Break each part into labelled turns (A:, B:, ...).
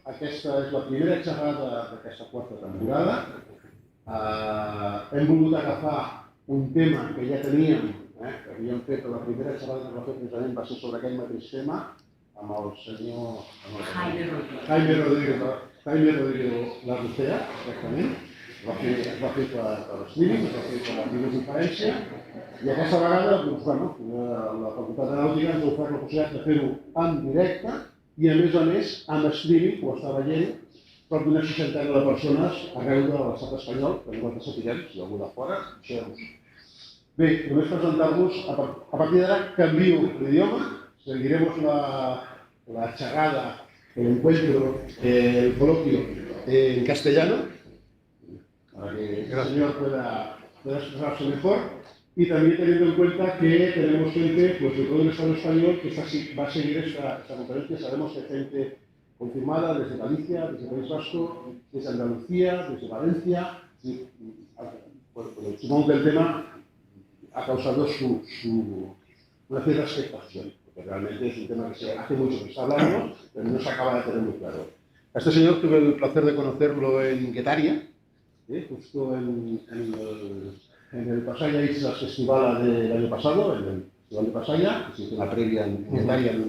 A: aquesta és la primera xerrada d'aquesta quarta temporada. Hem volgut agafar un tema que ja teníem, que havíem fet, la primera xerrada que va fer precisament va ser sobre aquell mateix tema, amb el senyor Jaime Rodríguez Larrucea, exactament. Es va fer per streaming, es va fer per videoconferència, i aquesta vegada la Facultat de Nàutica ens ha ofert la possibilitat de fer-ho en directe i, a més, amb streaming, ho està veient, prop d'una 60 de persones arreu de l'estat espanyol, que nosaltres sapiguem, si algú de fora, deixeu-vos. Bé, només presentar-vos, a partir d'ara canvio l'idioma, seguiremos la charrada, el encuentro, el coloquio en castellano, para que el señor pueda expresarse mejor, y también teniendo en cuenta que tenemos gente de todo el Estado español que va a seguir esta conferencia. Sabemos que hay gente confirmada desde Galicia, desde País Vasco, desde Andalucía, desde Valencia. Supongo que el tema ha causado una cierta expectación, porque realmente es un tema que hace mucho que se está hablando, pero no se acaba de tener muy claro. A este señor tuve el placer de conocerlo en Guetaria, justo en el Pasaya Islas Festival del año pasado, en el Festival de Pasaya, que se hizo una previa en Guetaria, en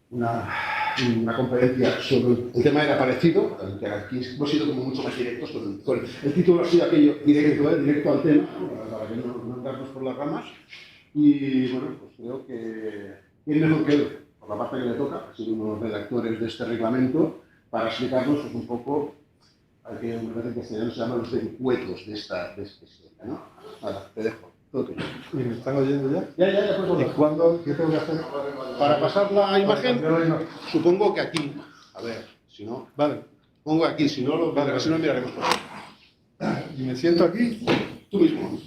A: una conferencia sobre el tema era parecido, que aquí hemos sido como mucho más directos, con el título ha sido aquello directo al tema, para que no andarnos por las ramas, y bueno, pues creo que quién mejor que él, por la parte que le toca, ha sido uno de los redactores de este reglamento, para explicarnos pues, un poco al que me parece que en castellano se llama los vericuetos de esta historia, ¿no? Ahora, te dejo.
B: ¿Y me están oyendo ya?
A: Ya, pues
B: ¿Y cuándo? ¿Qué tengo que hacer?
A: Para pasar la imagen, supongo que aquí. A ver, si no.
B: Vale.
A: Pongo aquí, si no, si no miraremos por ahí.
B: ¿Y me siento aquí?
A: Tú mismo.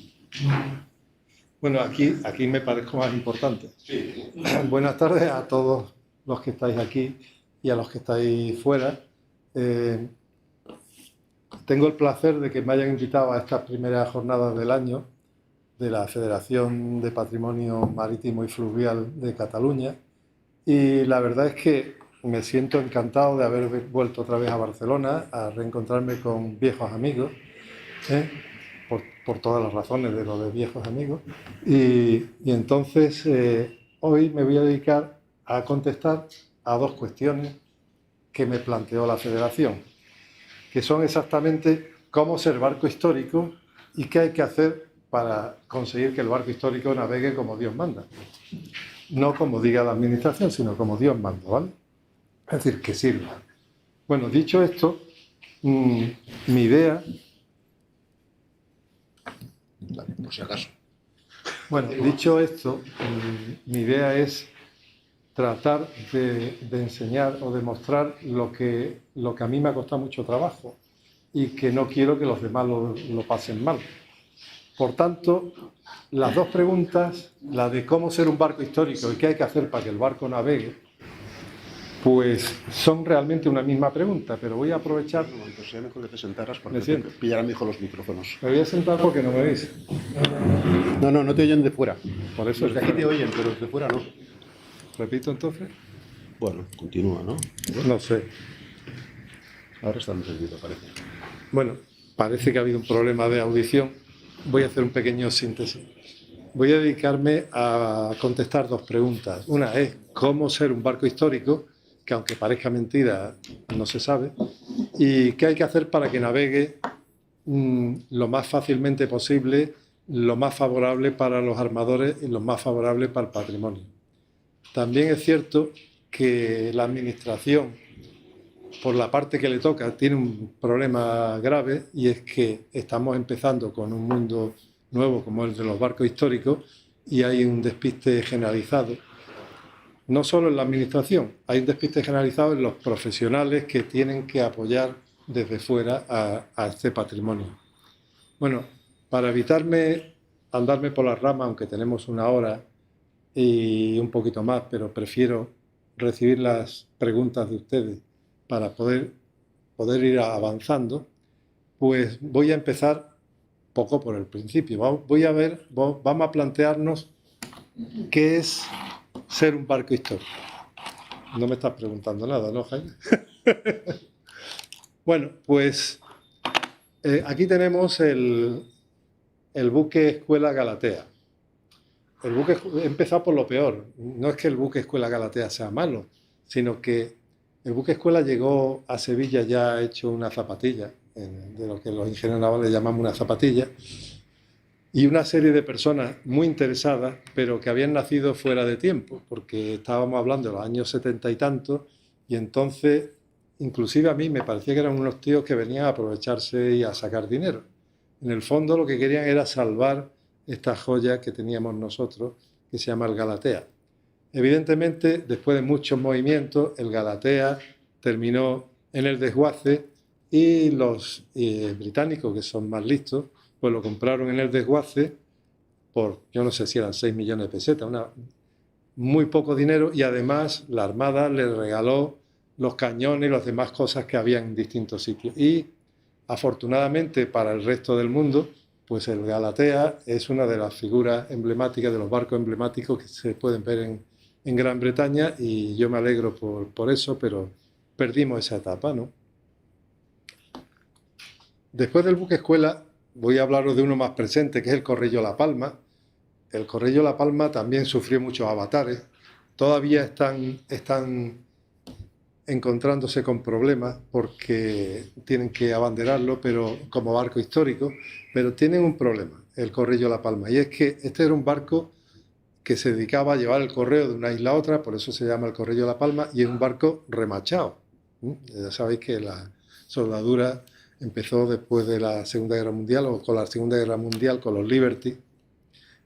B: Bueno, aquí me parezco más importante.
A: Sí.
B: Buenas tardes a todos los que estáis aquí y a los que estáis fuera. Tengo el placer de que me hayan invitado a estas primeras jornadas del año de la Federación de Patrimonio Marítimo y Fluvial de Cataluña, y la verdad es que me siento encantado de haber vuelto otra vez a Barcelona a reencontrarme con viejos amigos, por todas las razones de lo de viejos amigos, y entonces hoy me voy a dedicar a contestar a dos cuestiones que me planteó la Federación, que son exactamente cómo ser barco histórico y qué hay que hacer para conseguir que el barco histórico navegue como Dios manda. No como diga la Administración, sino como Dios manda, ¿vale? Es decir, que sirva. Bueno, dicho esto, mi idea...
A: Vale, por si acaso.
B: Bueno, dicho esto, mi idea es tratar de enseñar o demostrar lo que a mí me ha costado mucho trabajo y que no quiero que los demás lo pasen mal. Por tanto, las dos preguntas, la de cómo ser un barco histórico y qué hay que hacer para que el barco navegue, pues son realmente una misma pregunta, pero voy a aprovechar...
A: Pues sería mejor que te sentaras porque te pillarán mejor los micrófonos.
B: Me voy a sentar porque no me oís.
A: No te oyen de fuera.
B: Por eso
A: los de aquí te oyen, pero los de fuera no.
B: ¿Repito entonces?
A: Bueno, continúa, ¿no?
B: No sé.
A: Ahora está encendido, parece.
B: Bueno, parece que ha habido un problema de audición. Voy a hacer un pequeño síntesis. Voy a dedicarme a contestar dos preguntas. Una es cómo ser un barco histórico, que aunque parezca mentira, no se sabe, y qué hay que hacer para que navegue lo más fácilmente posible, lo más favorable para los armadores y lo más favorable para el patrimonio. También es cierto que la Administración, por la parte que le toca, tiene un problema grave, y es que estamos empezando con un mundo nuevo como el de los barcos históricos y hay un despiste generalizado. No solo en la Administración, hay un despiste generalizado en los profesionales que tienen que apoyar desde fuera a este patrimonio. Bueno, para evitarme andarme por las ramas, aunque tenemos una hora y un poquito más, pero prefiero recibir las preguntas de ustedes para poder ir avanzando, pues voy a empezar poco por el principio. Vamos a plantearnos qué es ser un barco histórico. No me estás preguntando nada, ¿no, Jaime? Bueno, pues aquí tenemos el buque Escuela Galatea. El buque he empezado por lo peor. No es que el buque Escuela Galatea sea malo, sino que el buque Escuela llegó a Sevilla ya hecho una zapatilla, de lo que los ingenieros navales llamamos una zapatilla, y una serie de personas muy interesadas, pero que habían nacido fuera de tiempo, porque estábamos hablando de los años 70 y tantos, y entonces, inclusive a mí me parecía que eran unos tíos que venían a aprovecharse y a sacar dinero. En el fondo lo que querían era salvar esta joya que teníamos nosotros, que se llama el Galatea. Evidentemente, después de muchos movimientos, el Galatea terminó en el desguace y los británicos, que son más listos, pues lo compraron en el desguace por, yo no sé si eran 6 millones de pesetas, muy poco dinero, y además la Armada le regaló los cañones y las demás cosas que había en distintos sitios. Y afortunadamente para el resto del mundo, pues el Galatea es una de las figuras emblemáticas, de los barcos emblemáticos que se pueden ver en Gran Bretaña, y yo me alegro por eso, pero perdimos esa etapa, ¿no? Después del buque escuela voy a hablaros de uno más presente, que es el Corrello La Palma. El Corrello La Palma también sufrió muchos avatares. Todavía están encontrándose con problemas porque tienen que abanderarlo, pero como barco histórico, pero tienen un problema, el Corrello La Palma, y es que este era un barco que se dedicaba a llevar el correo de una isla a otra, por eso se llama el Corrello La Palma, y es un barco remachado. Ya sabéis que la soldadura empezó después de la Segunda Guerra Mundial, o con la Segunda Guerra Mundial, con los Liberty,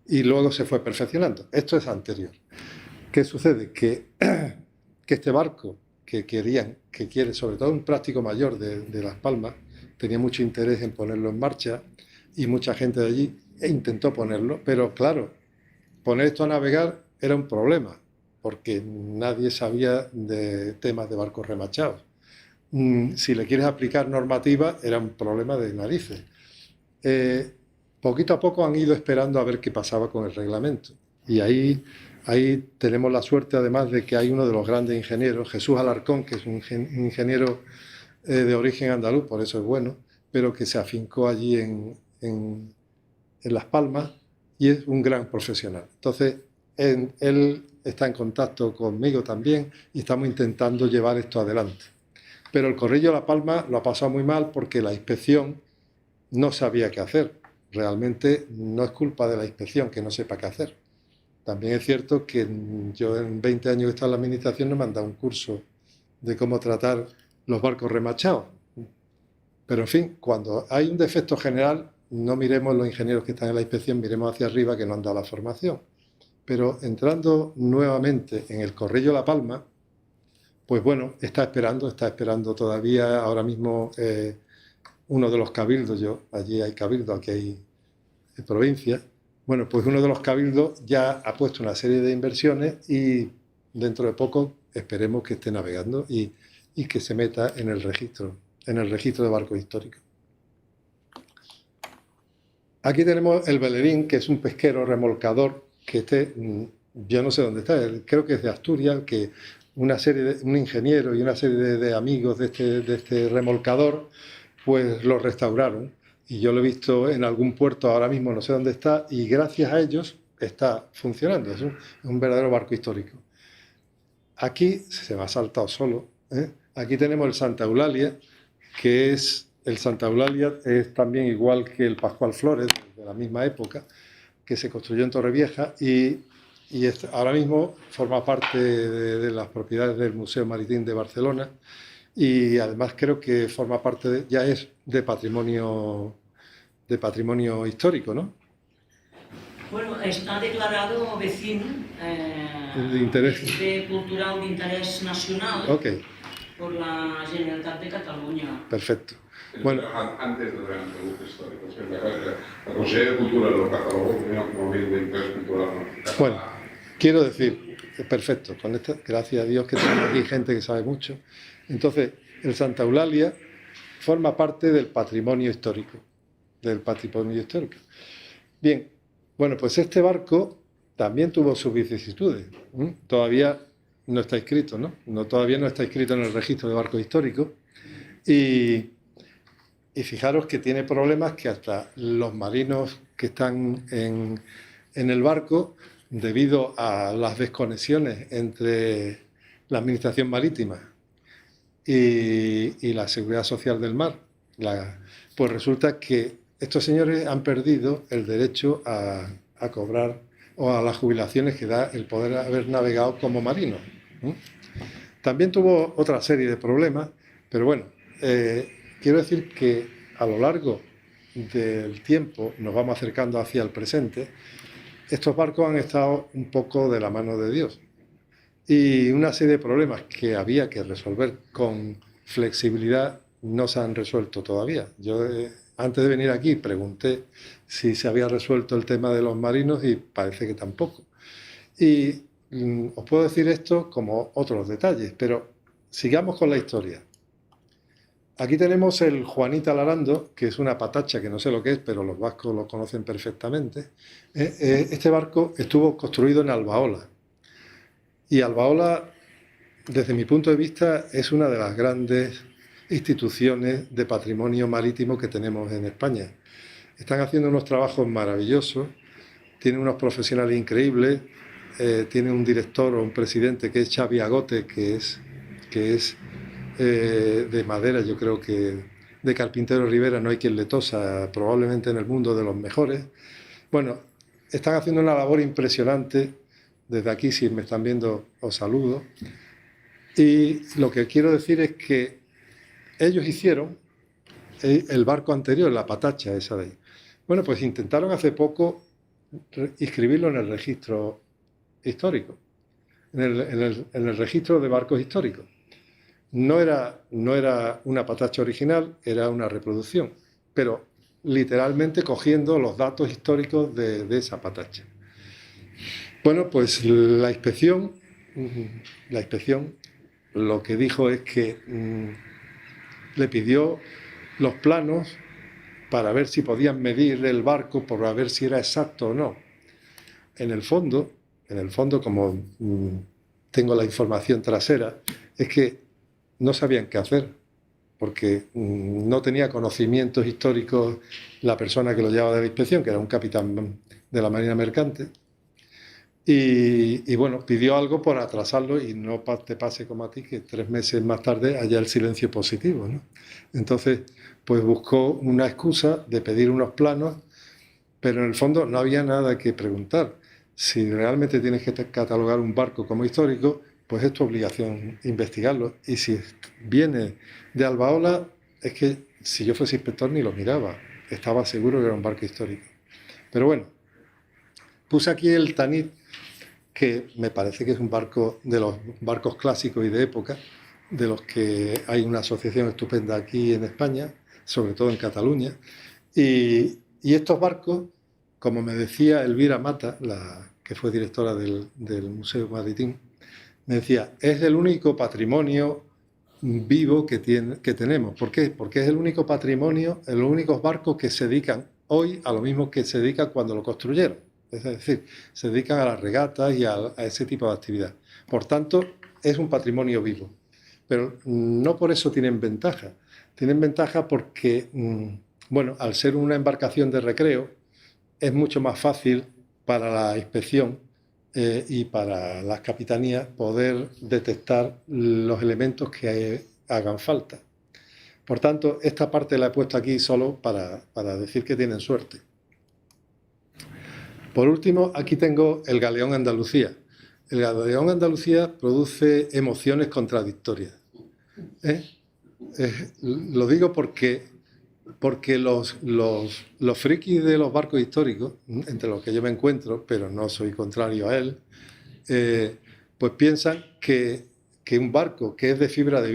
B: y luego se fue perfeccionando. Esto es anterior. ¿Qué sucede? Que este barco que quiere, sobre todo un práctico mayor de Las Palmas, tenía mucho interés en ponerlo en marcha, y mucha gente de allí intentó ponerlo, pero claro, poner esto a navegar era un problema, porque nadie sabía de temas de barcos remachados. Si le quieres aplicar normativa, era un problema de narices. Poquito a poco han ido esperando a ver qué pasaba con el reglamento, y ahí tenemos la suerte, además, de que hay uno de los grandes ingenieros, Jesús Alarcón, que es un ingeniero de origen andaluz, por eso es bueno, pero que se afincó allí en Las Palmas, y es un gran profesional. Entonces, él está en contacto conmigo también, y estamos intentando llevar esto adelante. Pero el Corrello La Palma lo ha pasado muy mal porque la inspección no sabía qué hacer. Realmente no es culpa de la inspección que no sepa qué hacer. También es cierto que yo en 20 años que he estado en la administración no me han dado un curso de cómo tratar los barcos remachados. Pero en fin, cuando hay un defecto general, no miremos los ingenieros que están en la inspección, miremos hacia arriba, que no han dado la formación. Pero entrando nuevamente en el Corrello La Palma, pues bueno, está esperando todavía ahora mismo uno de los cabildos. Allí hay cabildos, aquí hay provincias. Bueno, pues uno de los cabildos ya ha puesto una serie de inversiones, y dentro de poco esperemos que esté navegando y que se meta en el registro de barcos históricos. Aquí tenemos el Velerín, que es un pesquero remolcador, que yo no sé dónde está, creo que es de Asturias, que un ingeniero y una serie de amigos de este remolcador, pues lo restauraron. Y yo lo he visto en algún puerto ahora mismo, no sé dónde está, y gracias a ellos está funcionando. Es un verdadero barco histórico. Aquí se me ha saltado solo, ¿eh? Aquí tenemos el Santa Eulalia, que es también igual que el Pascual Flores, de la misma época, que se construyó en Torrevieja, y ahora mismo forma parte de las propiedades del Museo Maritim de Barcelona, y además creo que forma parte ya es de patrimonio histórico, ¿no?
C: Bueno, está declarado vecino de cultural de interés nacional,
B: okay,
C: por la Generalitat de Cataluña.
B: Perfecto. Bueno,
D: antes del buque histórico, la Consejería de Cultura lo catalogó como bien de interés cultural.
B: Bueno, quiero decir, perfecto, gracias a Dios que tenemos aquí gente que sabe mucho. Entonces, el Santa Eulalia forma parte del patrimonio histórico. Bien, bueno, pues este barco también tuvo sus vicisitudes. Todavía no está inscrito, ¿no? Todavía no está inscrito en el registro de barcos históricos. Y fijaros que tiene problemas que hasta los marinos que están en el barco, debido a las desconexiones entre la Administración Marítima y la Seguridad Social del Mar, pues resulta que estos señores han perdido el derecho a cobrar o a las jubilaciones que da el poder haber navegado como marinos. También tuvo otra serie de problemas, pero bueno, quiero decir que a lo largo del tiempo, nos vamos acercando hacia el presente, estos barcos han estado un poco de la mano de Dios. Y una serie de problemas que había que resolver con flexibilidad no se han resuelto todavía. Yo antes de venir aquí pregunté si se había resuelto el tema de los marinos y parece que tampoco. Y os puedo decir esto como otros detalles, pero sigamos con la historia. Aquí tenemos el Juanita Larando, que es una patacha que no sé lo que es, pero los vascos lo conocen perfectamente. Este barco estuvo construido en Albaola. Y Albaola, desde mi punto de vista, es una de las grandes instituciones de patrimonio marítimo que tenemos en España. Están haciendo unos trabajos maravillosos, tienen unos profesionales increíbles, tiene un director o un presidente que es Xavi Agote, que es de madera. Yo creo que de Carpintero Rivera no hay quien le tosa, probablemente en el mundo de los mejores. Bueno, están haciendo una labor impresionante. Desde aquí, si me están viendo, os saludo. Y lo que quiero decir es que ellos hicieron el barco anterior, la patacha esa de ahí. Bueno, pues intentaron hace poco inscribirlo en el registro histórico, en el registro de barcos históricos. No era una patacha original, era una reproducción, pero literalmente cogiendo los datos históricos de esa patacha. Bueno, pues la inspección lo que dijo es que le pidió los planos para ver si podían medir el barco, para ver si era exacto o no. En el fondo, como tengo la información trasera, es que no sabían qué hacer, porque no tenía conocimientos históricos la persona que lo llevaba de la inspección, que era un capitán de la Marina Mercante, y bueno, pidió algo por atrasarlo y no te pase como a ti, que 3 meses más tarde haya el silencio positivo, ¿no? Entonces, pues buscó una excusa de pedir unos planos, pero en el fondo no había nada que preguntar. Si realmente tienes que catalogar un barco como histórico, pues es tu obligación investigarlo. Y si viene de Albaola, es que si yo fuese inspector ni lo miraba. Estaba seguro que era un barco histórico. Pero bueno, puse aquí el Tanit, que me parece que es un barco de los barcos clásicos y de época, de los que hay una asociación estupenda aquí en España, sobre todo en Cataluña. Y estos barcos, como me decía Elvira Mata, que fue directora del Museo Maritim, me decía, es el único patrimonio vivo que tenemos. ¿Por qué? Porque es el único patrimonio, los únicos barcos que se dedican hoy a lo mismo que se dedican cuando lo construyeron. Es decir, se dedican a las regatas y a ese tipo de actividad. Por tanto, es un patrimonio vivo. Pero no por eso tienen ventaja. Tienen ventaja porque, bueno, al ser una embarcación de recreo, es mucho más fácil para la inspección y para las capitanías poder detectar los elementos que hagan falta. Por tanto, esta parte la he puesto aquí solo para decir que tienen suerte. Por último, aquí tengo el Galeón Andalucía. El Galeón Andalucía produce emociones contradictorias. Lo digo porque los frikis de los barcos históricos, entre los que yo me encuentro, pero no soy contrario a él, pues piensan que un barco que es de fibra de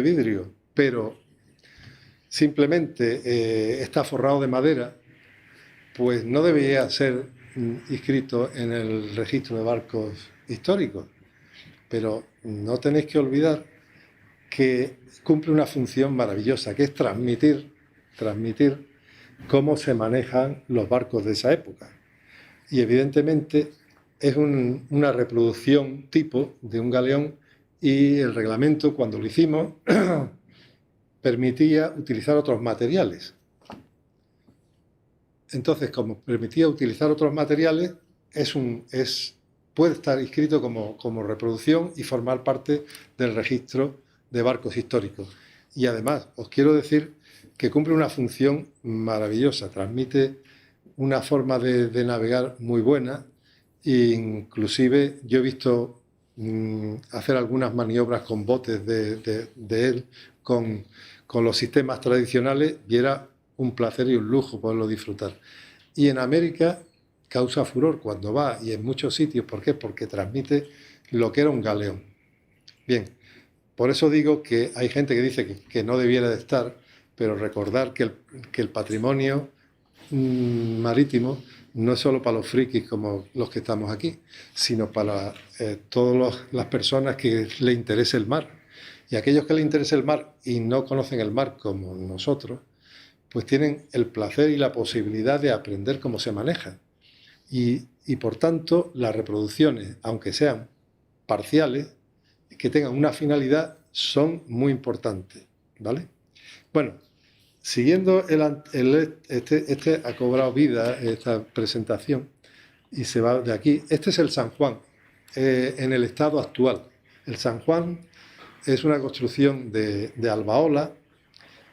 B: vidrio, pero simplemente está forrado de madera, pues no debería ser inscrito en el registro de barcos históricos. Pero no tenéis que olvidar que cumple una función maravillosa, que es transmitir cómo se manejan los barcos de esa época. y evidentemente es una reproducción tipo de un galeón, y el reglamento, cuando lo hicimos, permitía utilizar otros materiales. Entonces, como permitía utilizar otros materiales, puede estar inscrito como reproducción y formar parte del registro de barcos históricos. Y además, os quiero decir que cumple una función maravillosa, transmite una forma de navegar muy buena, e inclusive yo he visto hacer algunas maniobras con botes de él, con los sistemas tradicionales, y era un placer y un lujo poderlo disfrutar. Y en América causa furor cuando va, y en muchos sitios. ¿Por qué? Porque transmite lo que era un galeón. Bien, por eso digo que hay gente que dice que no debiera de estar, pero recordar que el patrimonio marítimo no es solo para los frikis como los que estamos aquí, sino para todas las personas que les interese el mar. Y aquellos que les interese el mar y no conocen el mar como nosotros, pues tienen el placer y la posibilidad de aprender cómo se maneja. Y por tanto, las reproducciones, aunque sean parciales, que tengan una finalidad, son muy importantes, ¿vale? Bueno, siguiendo este ha cobrado vida, esta presentación, y se va de aquí. Este es el San Juan, en el estado actual. El San Juan es una construcción de Albaola,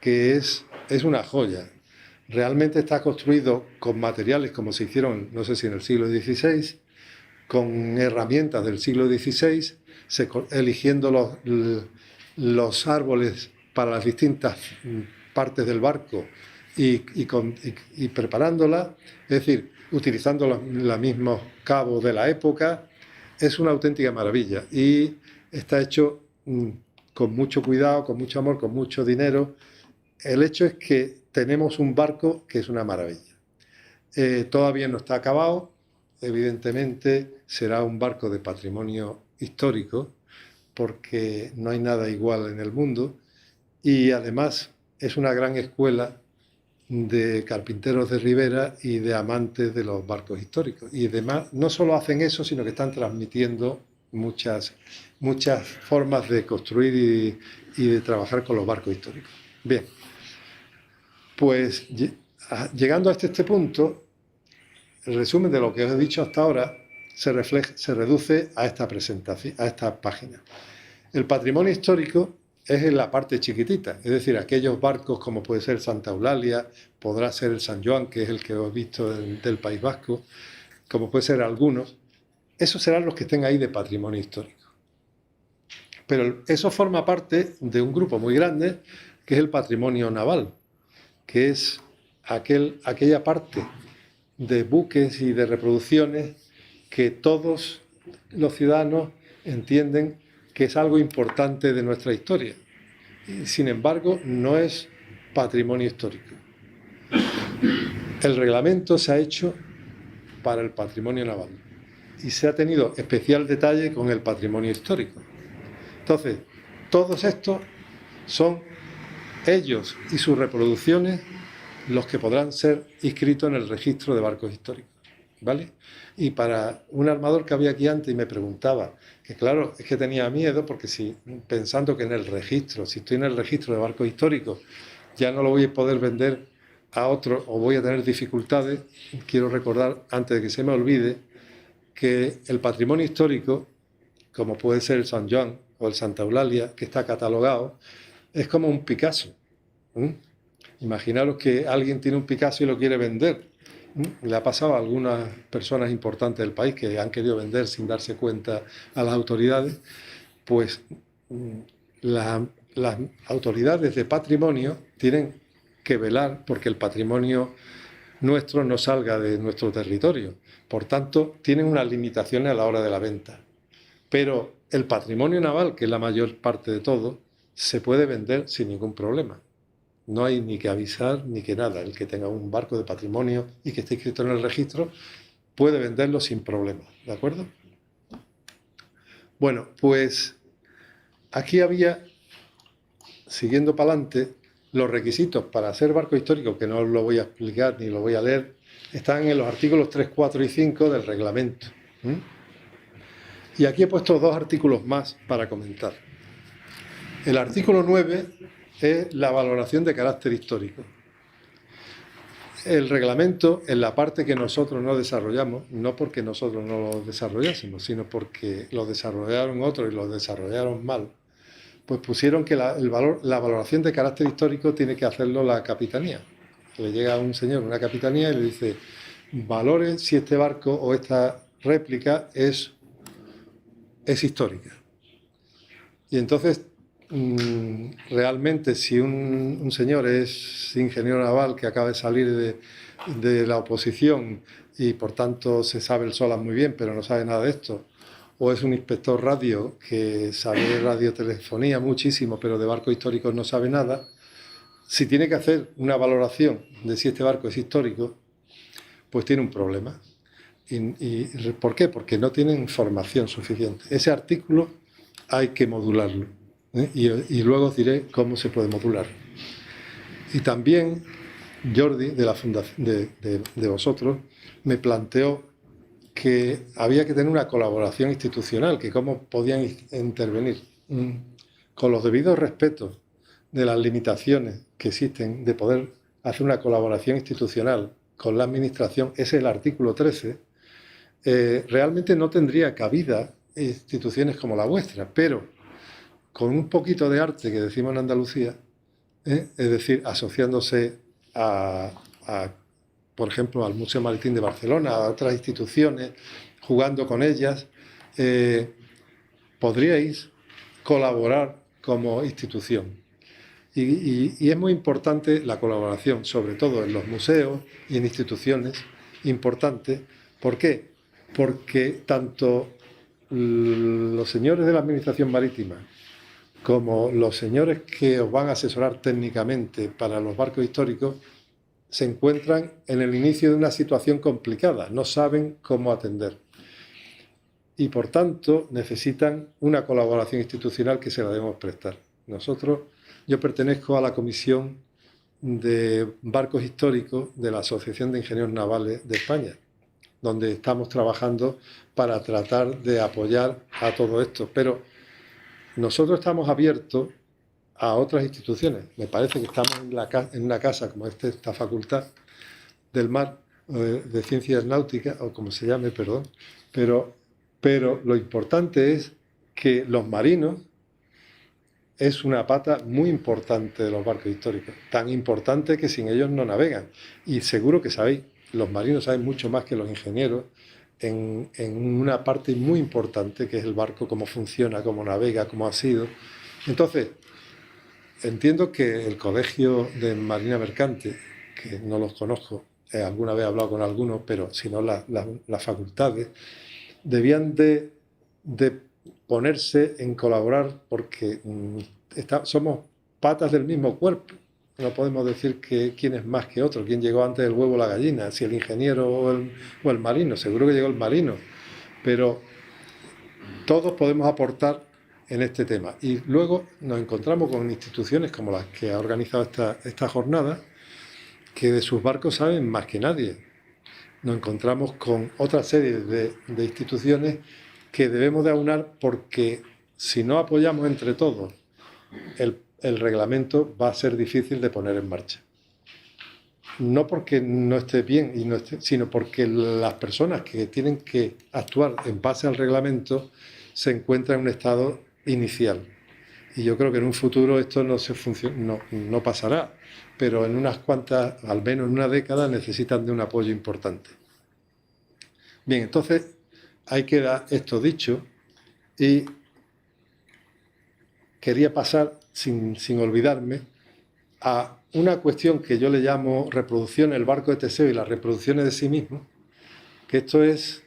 B: que es una joya. Realmente está construido con materiales como se hicieron, no sé si en el siglo XVI, con herramientas del siglo XVI, eligiendo los árboles para las distintas partes del barco y preparándola, es decir, utilizando los mismos cabos de la época. Es una auténtica maravilla y está hecho con mucho cuidado, con mucho amor, con mucho dinero. El hecho es que tenemos un barco que es una maravilla. Todavía no está acabado, evidentemente será un barco de patrimonio histórico, porque no hay nada igual en el mundo, y además es una gran escuela de carpinteros de ribera y de amantes de los barcos históricos. Y además no solo hacen eso, sino que están transmitiendo muchas formas de construir y de trabajar con los barcos históricos. Bien, pues llegando hasta este punto, el resumen de lo que os he dicho hasta ahora se reduce a esta presentación, a esta página. El patrimonio histórico es en la parte chiquitita, es decir, aquellos barcos como puede ser Santa Eulalia, podrá ser el San Joan, que es el que os he visto del País Vasco, como puede ser algunos. Esos serán los que estén ahí de patrimonio histórico. Pero eso forma parte de un grupo muy grande, que es el patrimonio naval, que es aquella parte de buques y de reproducciones que todos los ciudadanos entienden que es algo importante de nuestra historia. Y, sin embargo, no es patrimonio histórico. El reglamento se ha hecho para el patrimonio naval y se ha tenido especial detalle con el patrimonio histórico. Entonces, todos estos son ellos y sus reproducciones los que podrán ser inscritos en el registro de barcos históricos, ¿vale? Y para un armador que había aquí antes y me preguntaba, que claro, es que tenía miedo porque pensando que si estoy en el registro de barcos históricos, ya no lo voy a poder vender a otro o voy a tener dificultades. Quiero recordar, antes de que se me olvide, que el patrimonio histórico, como puede ser el San Joan o el Santa Eulalia, que está catalogado, es como un Picasso. Imaginaros que alguien tiene un Picasso y lo quiere vender. Le ha pasado a algunas personas importantes del país que han querido vender sin darse cuenta a las autoridades. Pues las autoridades de patrimonio tienen que velar porque el patrimonio nuestro no salga de nuestro territorio. Por tanto, tienen unas limitaciones a la hora de la venta. Pero el patrimonio naval, que es la mayor parte de todo, se puede vender sin ningún problema. No hay ni que avisar ni que nada. El que tenga un barco de patrimonio y que esté inscrito en el registro puede venderlo sin problema. ¿De acuerdo? Bueno, pues aquí había, siguiendo para adelante, los requisitos para ser barco histórico, que no os lo voy a explicar ni lo voy a leer, están en los artículos 3, 4 y 5 del reglamento. Y aquí he puesto 2 artículos más para comentar. El artículo 9 es la valoración de carácter histórico. El reglamento, en la parte que nosotros no desarrollamos, no porque nosotros no lo desarrollásemos, sino porque lo desarrollaron otros y lo desarrollaron mal, pues pusieron que la valoración de carácter histórico tiene que hacerlo la capitanía. Le llega a un señor una capitanía y le dice: valore si este barco o esta réplica es histórica. Y entonces, realmente, si un señor es ingeniero naval que acaba de salir de la oposición y por tanto se sabe el SOLAS muy bien, pero no sabe nada de esto, o es un inspector radio que sabe de radiotelefonía muchísimo, pero de barcos históricos no sabe nada, si tiene que hacer una valoración de si este barco es histórico, pues tiene un problema. ¿Y por qué? Porque no tienen formación suficiente. Ese artículo hay que modularlo, ¿eh? Y luego os diré cómo se puede modular. Y también Jordi, de la fundación de vosotros, me planteó que había que tener una colaboración institucional, que cómo podían intervenir. Con los debidos respetos de las limitaciones que existen de poder hacer una colaboración institucional con la administración, es el artículo 13, realmente no tendría cabida instituciones como la vuestra, pero con un poquito de arte, que decimos en Andalucía, es decir, asociándose por ejemplo, al Museo Maritim de Barcelona, a otras instituciones, jugando con ellas, podríais colaborar como institución. Y es muy importante la colaboración, sobre todo en los museos y en instituciones importantes. ¿Por qué? Porque tanto los señores de la Administración Marítima como los señores que os van a asesorar técnicamente para los barcos históricos se encuentran en el inicio de una situación complicada, no saben cómo atender. Y por tanto necesitan una colaboración institucional que se la debemos prestar. Yo pertenezco a la Comisión de Barcos Históricos de la Asociación de Ingenieros Navales de España, donde estamos trabajando para tratar de apoyar a todo esto. Pero nosotros estamos abiertos a otras instituciones. Me parece que estamos en una casa como esta Facultad del Mar, de Ciencias Náuticas, o como se llame, perdón, pero lo importante es que los marinos es una pata muy importante de los barcos históricos, tan importante que sin ellos no navegan. Y seguro que sabéis, los marinos saben mucho más que los ingenieros en una parte muy importante, que es el barco, cómo funciona, cómo navega, cómo ha sido. Entonces, entiendo que el Colegio de Marina Mercante, que no los conozco, alguna vez he hablado con algunos, pero si no las facultades, debían de ponerse en colaborar, porque somos patas del mismo cuerpo. No podemos decir que quién es más que otro, quién llegó antes del huevo o la gallina, si el ingeniero o el marino. Seguro que llegó el marino, pero todos podemos aportar en este tema. Y luego nos encontramos con instituciones como las que ha organizado esta jornada, que de sus barcos saben más que nadie. Nos encontramos con otra serie de instituciones que debemos de aunar, porque si no apoyamos entre todos el reglamento, va a ser difícil de poner en marcha. No porque no esté bien, sino porque las personas que tienen que actuar en base al reglamento se encuentran en un estado inicial. Y yo creo que en un futuro esto no pasará, pero en unas cuantas, al menos en una década, necesitan de un apoyo importante. Bien, entonces ahí queda esto dicho, y quería pasar, sin olvidarme, a una cuestión que yo le llamo reproducción, el barco de Teseo y las reproducciones de sí mismo, que esto es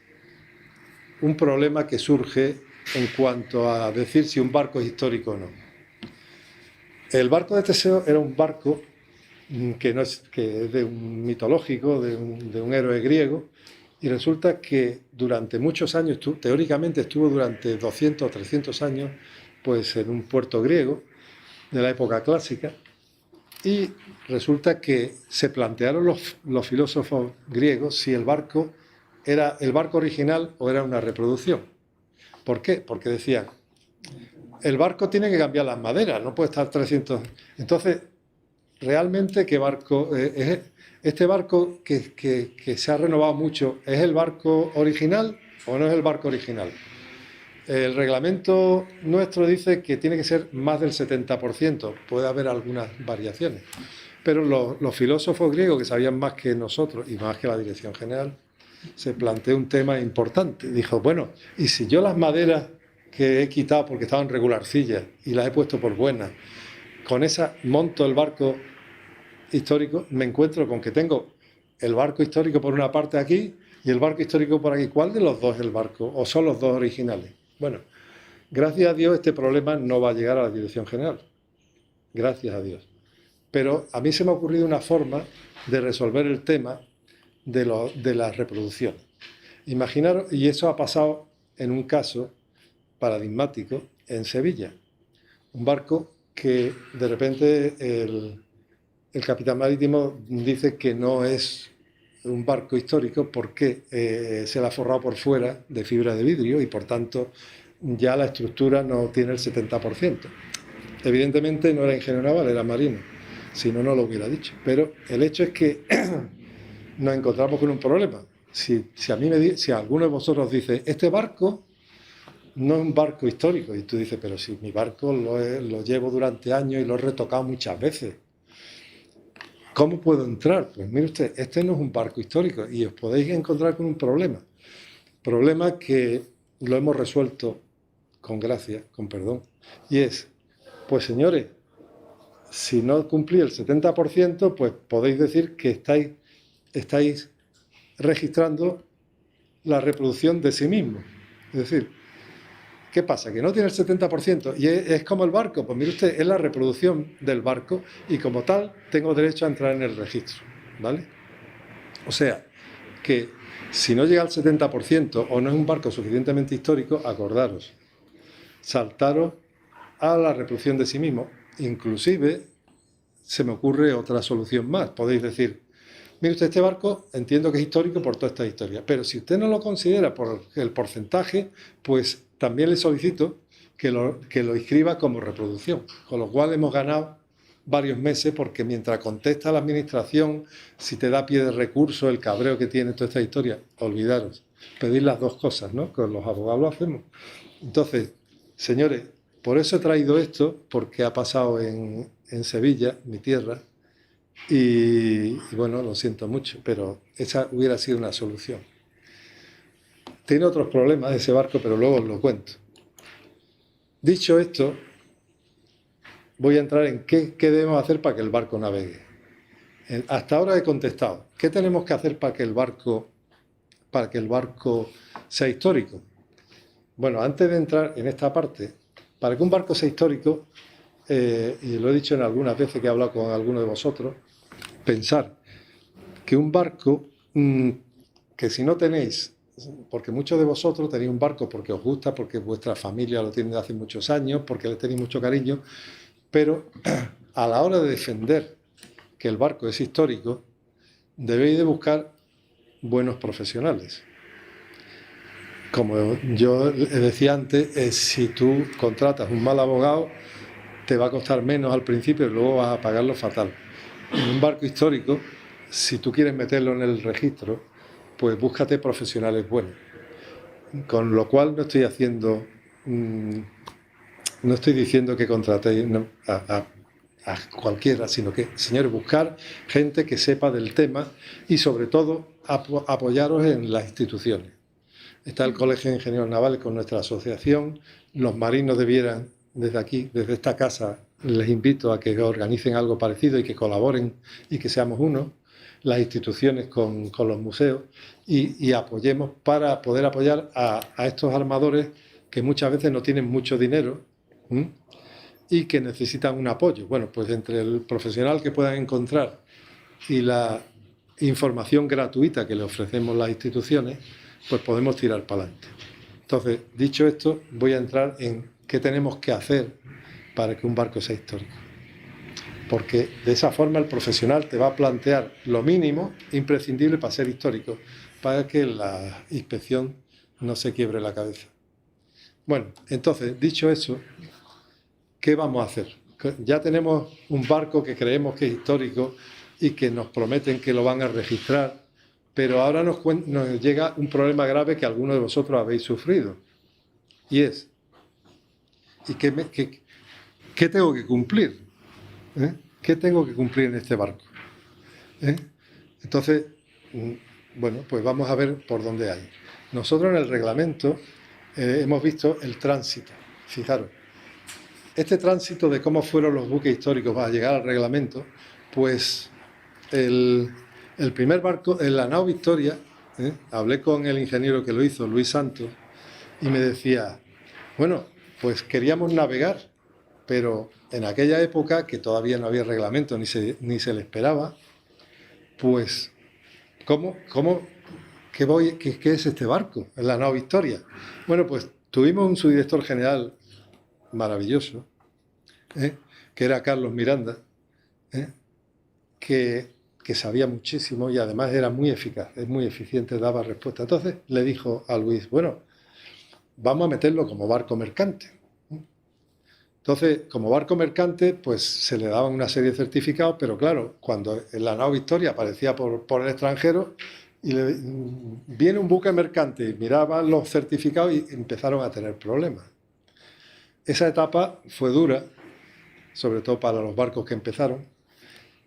B: un problema que surge en cuanto a decir si un barco es histórico o no. El barco de Teseo era un barco que es de un mitológico, de un héroe griego, y resulta que durante muchos años, teóricamente estuvo durante 200 o 300 años, pues en un puerto griego de la época clásica, Y resulta que se plantearon los filósofos griegos si el barco era el barco original o era una reproducción. ¿Por qué? Porque decían, el barco tiene que cambiar las maderas, no puede estar 300... Entonces, realmente, ¿qué barco es? ¿Este barco que se ha renovado mucho, es el barco original o no es el barco original? El reglamento nuestro dice que tiene que ser más del 70%, puede haber algunas variaciones, pero los filósofos griegos, que sabían más que nosotros y más que la Dirección General, se planteó un tema importante. Dijo, bueno, ¿y si yo las maderas que he quitado porque estaban regularcillas y las he puesto por buenas, con esa monto el barco histórico, me encuentro con que tengo el barco histórico por una parte aquí y el barco histórico por aquí? ¿Cuál de los dos es el barco? ¿O son los dos originales? Bueno, gracias a Dios este problema no va a llegar a la Dirección General. Gracias a Dios. Pero a mí se me ha ocurrido una forma de resolver el tema de la reproducción. Imaginaros, y eso ha pasado en un caso paradigmático en Sevilla. Un barco que de repente el capitán marítimo dice que no es un barco histórico porque se le ha forrado por fuera de fibra de vidrio y por tanto ya la estructura no tiene el 70%. Evidentemente no era ingeniero naval, era marino, si no, no lo hubiera dicho. Pero el hecho es que nos encontramos con un problema. Si alguno de vosotros dice, este barco no es un barco histórico, y tú dices, pero si mi barco lo llevo durante años y lo he retocado muchas veces, ¿cómo puedo entrar? Pues mire usted, este no es un barco histórico y os podéis encontrar con un problema. Problema que lo hemos resuelto con gracia, con perdón. Y es, pues señores, si no cumplís el 70%, pues podéis decir que estáis registrando la reproducción de sí mismo. Es decir, ¿qué pasa? Que no tiene el 70% y es como el barco. Pues mire usted, es la reproducción del barco y como tal tengo derecho a entrar en el registro, ¿vale? O sea, que si no llega al 70% o no es un barco suficientemente histórico, acordaros, saltaros a la reproducción de sí mismo. Inclusive se me ocurre otra solución más. Podéis decir, mire usted, este barco entiendo que es histórico por toda esta historia, pero si usted no lo considera por el porcentaje, pues también le solicito que lo inscriba como reproducción, con lo cual hemos ganado varios meses, porque mientras contesta la administración, si te da pie de recurso, el cabreo que tiene toda esta historia, olvidaros, pedir las dos cosas, ¿no? Con los abogados lo hacemos. Entonces, señores, por eso he traído esto, porque ha pasado en Sevilla, mi tierra, y bueno, lo siento mucho, pero esa hubiera sido una solución. Tiene otros problemas ese barco, pero luego os lo cuento. Dicho esto, voy a entrar en qué debemos hacer para que el barco navegue. Hasta ahora he contestado, ¿qué tenemos que hacer para que el barco sea histórico? Bueno, antes de entrar en esta parte, para que un barco sea histórico, y lo he dicho en algunas veces que he hablado con alguno de vosotros, pensar que un barco, que si no tenéis, porque muchos de vosotros tenéis un barco porque os gusta, porque vuestra familia lo tiene de hace muchos años, porque le tenéis mucho cariño, pero a la hora de defender que el barco es histórico, debéis de buscar buenos profesionales. Como yo decía antes, si tú contratas un mal abogado, te va a costar menos al principio y luego vas a pagarlo fatal. En un barco histórico, si tú quieres meterlo en el registro, pues búscate profesionales buenos. Con lo cual no estoy diciendo que contratéis a cualquiera, sino que, señores, buscar gente que sepa del tema y sobre todo apoyaros en las instituciones. Está el Colegio de Ingenieros Navales con nuestra asociación. Los marinos debieran, desde aquí, desde esta casa, les invito a que organicen algo parecido y que colaboren y que seamos uno. Las instituciones con los museos y apoyemos para poder apoyar a estos armadores que muchas veces no tienen mucho dinero y que necesitan un apoyo. Bueno, pues entre el profesional que puedan encontrar y la información gratuita que le ofrecemos las instituciones, pues podemos tirar para adelante. Entonces, dicho esto, voy a entrar en qué tenemos que hacer para que un barco sea histórico. porque de esa forma el profesional te va a plantear lo mínimo imprescindible para ser histórico, para que la inspección no se quiebre la cabeza. Bueno, entonces, dicho eso, ¿qué vamos a hacer? Ya tenemos un barco que creemos que es histórico y que nos prometen que lo van a registrar, pero ahora nos llega un problema grave que algunos de vosotros habéis sufrido, y es, ¿y qué tengo que cumplir? ¿Qué tengo que cumplir en este barco? Entonces, bueno, pues vamos a ver por dónde hay. Nosotros en el reglamento hemos visto el tránsito. Fijaros, este tránsito de cómo fueron los buques históricos para llegar al reglamento, pues el primer barco, en la nao Victoria, hablé con el ingeniero que lo hizo, Luis Santos, y me decía, bueno, pues queríamos navegar, pero en aquella época, que todavía no había reglamento ni se le esperaba, pues, ¿qué es este barco? Es la nao Victoria. Bueno, pues tuvimos un subdirector general maravilloso, que era Carlos Miranda, que sabía muchísimo y además era muy eficaz, es muy eficiente, daba respuesta. Entonces le dijo a Luis, bueno, vamos a meterlo como barco mercante. Entonces, como barco mercante, pues se le daban una serie de certificados, pero claro, cuando la nao Victoria aparecía por el extranjero, y viene un buque mercante y miraban los certificados y empezaron a tener problemas. Esa etapa fue dura, sobre todo para los barcos que empezaron.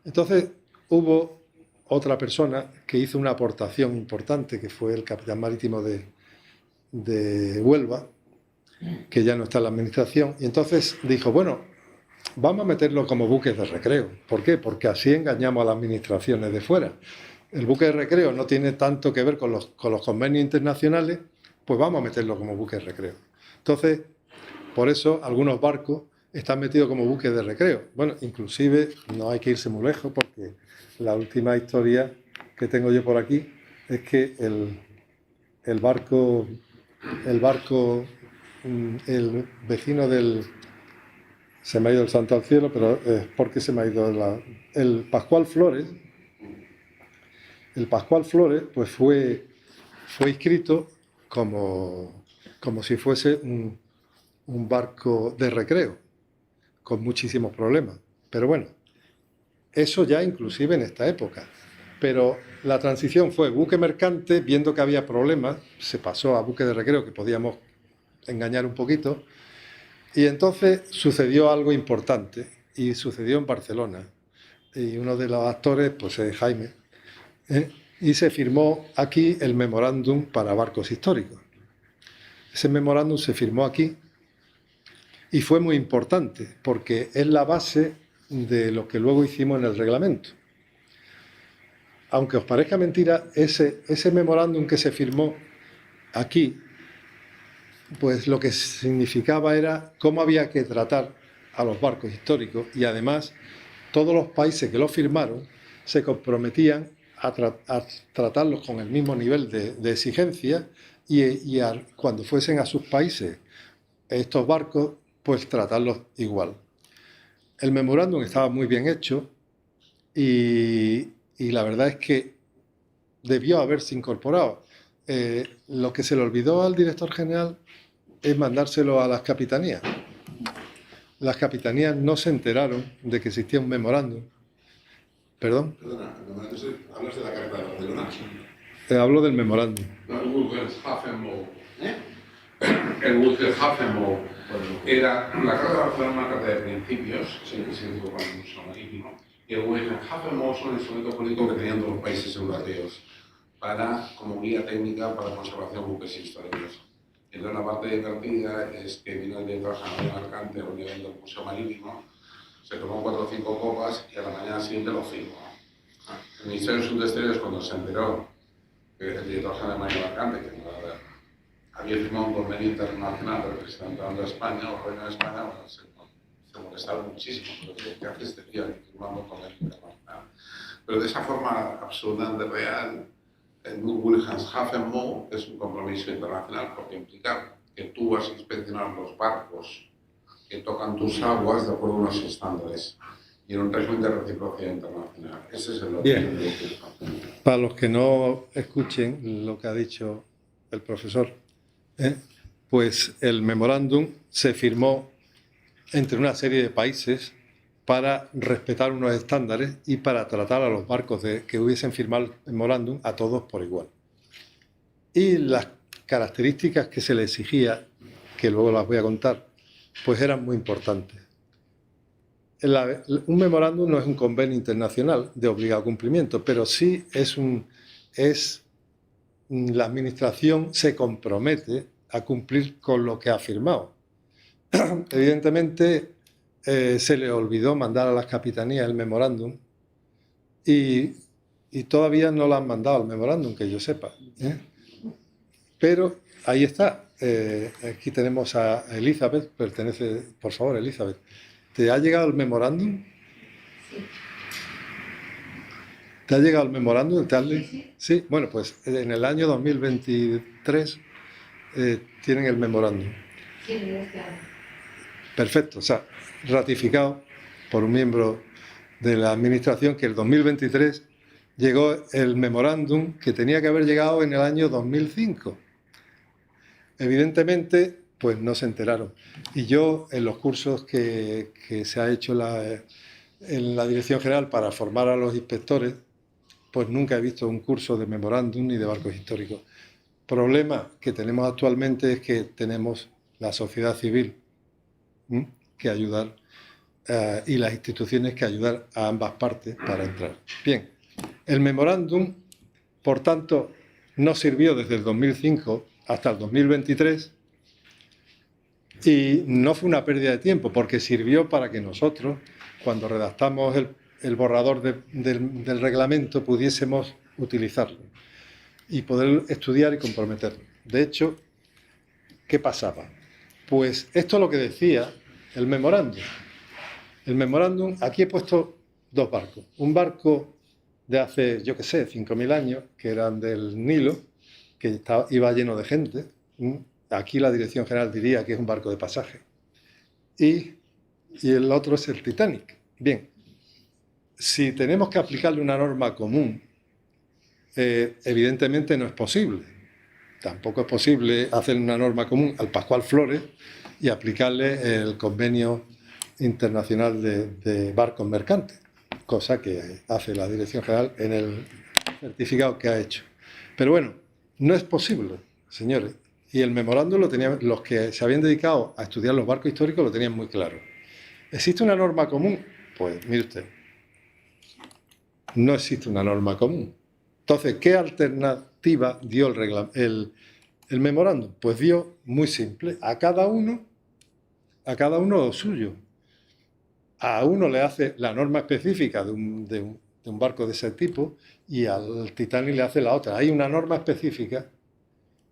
B: Entonces hubo otra persona que hizo una aportación importante, que fue el capitán marítimo de Huelva, que ya no está en la administración, y entonces dijo, bueno, vamos a meterlo como buques de recreo. ¿Por qué? Porque así engañamos a las administraciones de fuera. El buque de recreo no tiene tanto que ver con los convenios internacionales, pues vamos a meterlo como buque de recreo. Entonces, por eso algunos barcos están metidos como buques de recreo. Bueno, inclusive no hay que irse muy lejos, porque la última historia que tengo yo por aquí es que el vecino se me ha ido el santo al cielo, pero ¿por qué se me ha ido? El Pascual Flores, pues fue inscrito como si fuese un barco de recreo, con muchísimos problemas. Pero bueno, eso ya inclusive en esta época. Pero la transición fue buque mercante, viendo que había problemas, se pasó a buque de recreo, que podíamos engañar un poquito, y entonces sucedió algo importante, y sucedió en Barcelona, y uno de los actores pues es Jaime, y se firmó aquí el memorándum para barcos históricos. Ese memorándum se firmó aquí y fue muy importante porque es la base de lo que luego hicimos en el reglamento. Aunque os parezca mentira, ese memorándum que se firmó aquí, pues lo que significaba era cómo había que tratar a los barcos históricos, y además todos los países que lo firmaron se comprometían a tratarlos con el mismo nivel de exigencia y cuando fuesen a sus países estos barcos, pues tratarlos igual. El memorándum estaba muy bien hecho y la verdad es que debió haberse incorporado. Lo que se le olvidó al director general es mandárselo a las capitanías. Las capitanías no se enteraron de que existía un memorándum. ¿Perdón?
D: Perdona, ¿hablas de la carta de Barcelona?
B: Hablo del memorándum.
D: No, el Wilhelmshaven-Moe. El Wilhelmshaven-Moe era la carta de Barcelona, una carta de principios, que se dijo con el uso marítimo, y el Wilhelmshaven-Moe son el instrumento político que tenían todos los países europeos como guía técnica para la conservación de buques históricos. Entonces, la parte divertida es que vino el director general mercante a un evento del Museo Marítimo, se tomó 4 o 5 copas y a la mañana siguiente lo firmó. El Ministerio de Asuntos Exteriores, cuando se enteró que el director general mercante, que había firmado un convenio internacional representando a España o Reino de España, bueno, se molestaron muchísimo. ¿Qué haces este tío firmando un convenio internacional? Pero de esa forma absolutamente real, el Wilhelmshaven-Moe es un compromiso internacional porque implica que tú vas a inspeccionar los barcos que tocan tus aguas de acuerdo a unos estándares. y en un régimen de reciprocidad internacional. Ese es el
B: Bien.
D: objetivo.
B: Para los que no escuchen lo que ha dicho el profesor, pues el memorándum se firmó entre una serie de países para respetar unos estándares y para tratar a los barcos que hubiesen firmado el memorándum a todos por igual. Y las características que se le exigía, que luego las voy a contar, pues eran muy importantes. Un memorándum no es un convenio internacional de obligado cumplimiento, pero sí la administración se compromete a cumplir con lo que ha firmado. Evidentemente, se le olvidó mandar a las capitanías el memorándum y todavía no lo han mandado al memorándum, que yo sepa. Pero ahí está. Aquí tenemos a Elizabeth, por favor, Elizabeth. ¿Te ha llegado el memorándum? ¿Te ha llegado el memorándum? Sí. Bueno, pues en el año 2023 tienen el memorándum.
E: Sí, este año.
B: Perfecto, o sea, ratificado por un miembro de la administración que el 2023 llegó el memorándum que tenía que haber llegado en el año 2005. Evidentemente, pues no se enteraron. Y yo, en los cursos que se ha hecho en la Dirección General para formar a los inspectores, pues nunca he visto un curso de memorándum ni de barcos históricos. Problema que tenemos actualmente es que tenemos la sociedad civil que ayudar y las instituciones que ayudar a ambas partes para entrar. Bien, el memorándum, por tanto, no sirvió desde el 2005 hasta el 2023 y no fue una pérdida de tiempo porque sirvió para que nosotros, cuando redactamos el borrador del reglamento, pudiésemos utilizarlo y poder estudiar y comprometernos. De hecho, ¿qué pasaba? Pues esto es lo que decía el memorándum. El memorándum, aquí he puesto dos barcos. Un barco de hace, yo qué sé, 5.000 años, que eran del Nilo, que iba lleno de gente. Aquí la Dirección General diría que es un barco de pasaje. Y el otro es el Titanic. Bien, si tenemos que aplicarle una norma común, evidentemente no es posible. Tampoco es posible hacer una norma común al Pascual Flores y aplicarle el convenio internacional de barcos mercantes, cosa que hace la Dirección General en el certificado que ha hecho. Pero bueno, no es posible, señores. Y el memorándum lo tenían, los que se habían dedicado a estudiar los barcos históricos lo tenían muy claro. ¿Existe una norma común? Pues mire usted, no existe una norma común. Entonces, ¿qué alternativa dio el memorándum? Pues dio muy simple, a cada uno lo suyo. A uno le hace la norma específica de un barco de ese tipo y al Titanic le hace la otra. Hay una norma específica,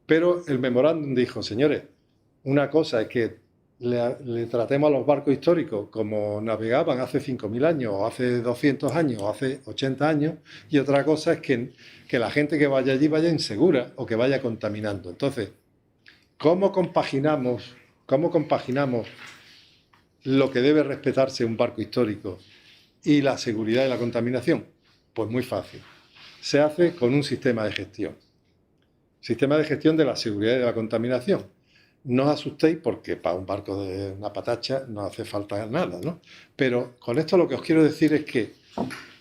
B: pero el memorándum dijo, señores, una cosa es que le tratemos a los barcos históricos como navegaban hace 5.000 años, o hace 200 años, o hace 80 años, y otra cosa es que la gente que vaya allí vaya insegura o que vaya contaminando. Entonces, ¿cómo compaginamos lo que debe respetarse un barco histórico y la seguridad y la contaminación? Pues muy fácil. Se hace con un sistema de gestión. Sistema de gestión de la seguridad y de la contaminación. No os asustéis porque para un barco de una patacha no hace falta nada, ¿no? Pero con esto lo que os quiero decir es que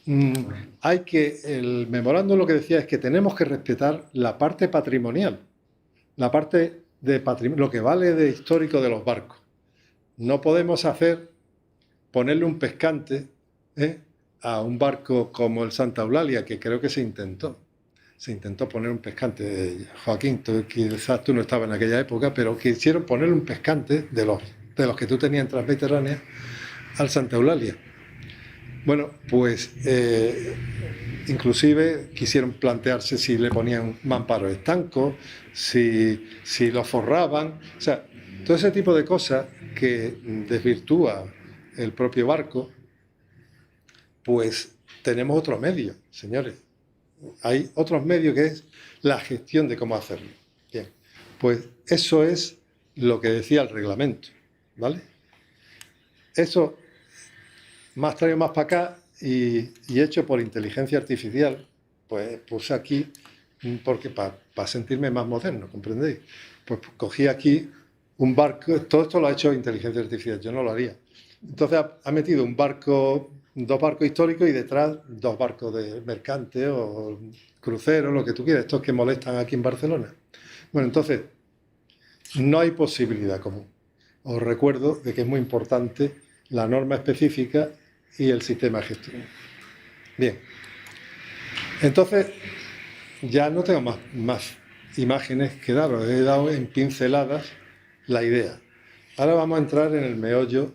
B: el memorándum lo que decía es que tenemos que respetar la parte patrimonial, la parte de patrimonio, lo que vale de histórico de los barcos. No podemos ponerle un pescante a un barco como el Santa Eulalia, que creo que se intentó. Se intentó poner un pescante. Joaquín, quizás tú no estabas en aquella época, pero quisieron ponerle un pescante de los que tú tenías en Transmediterránea al Santa Eulalia. Bueno, pues inclusive quisieron plantearse si le ponían mamparos estancos, si lo forraban, o sea, todo ese tipo de cosas que desvirtúa el propio barco, pues tenemos otro medio, señores. Hay otros medios que es la gestión de cómo hacerlo. Bien, pues eso es lo que decía el reglamento, ¿vale? Eso más traído más para acá y hecho por inteligencia artificial, pues puse aquí, porque para sentirme más moderno, ¿comprendéis? Pues cogí aquí un barco, todo esto lo ha hecho inteligencia artificial, yo no lo haría. Entonces ha metido un barco, 2 barcos históricos y detrás 2 barcos de mercante o cruceros, lo que tú quieras, estos que molestan aquí en Barcelona. Bueno, entonces, no hay posibilidad común. Os recuerdo de que es muy importante la norma específica y el sistema de gestión. Bien, entonces ya no tengo más imágenes que daros, he dado en pinceladas la idea. Ahora vamos a entrar en el meollo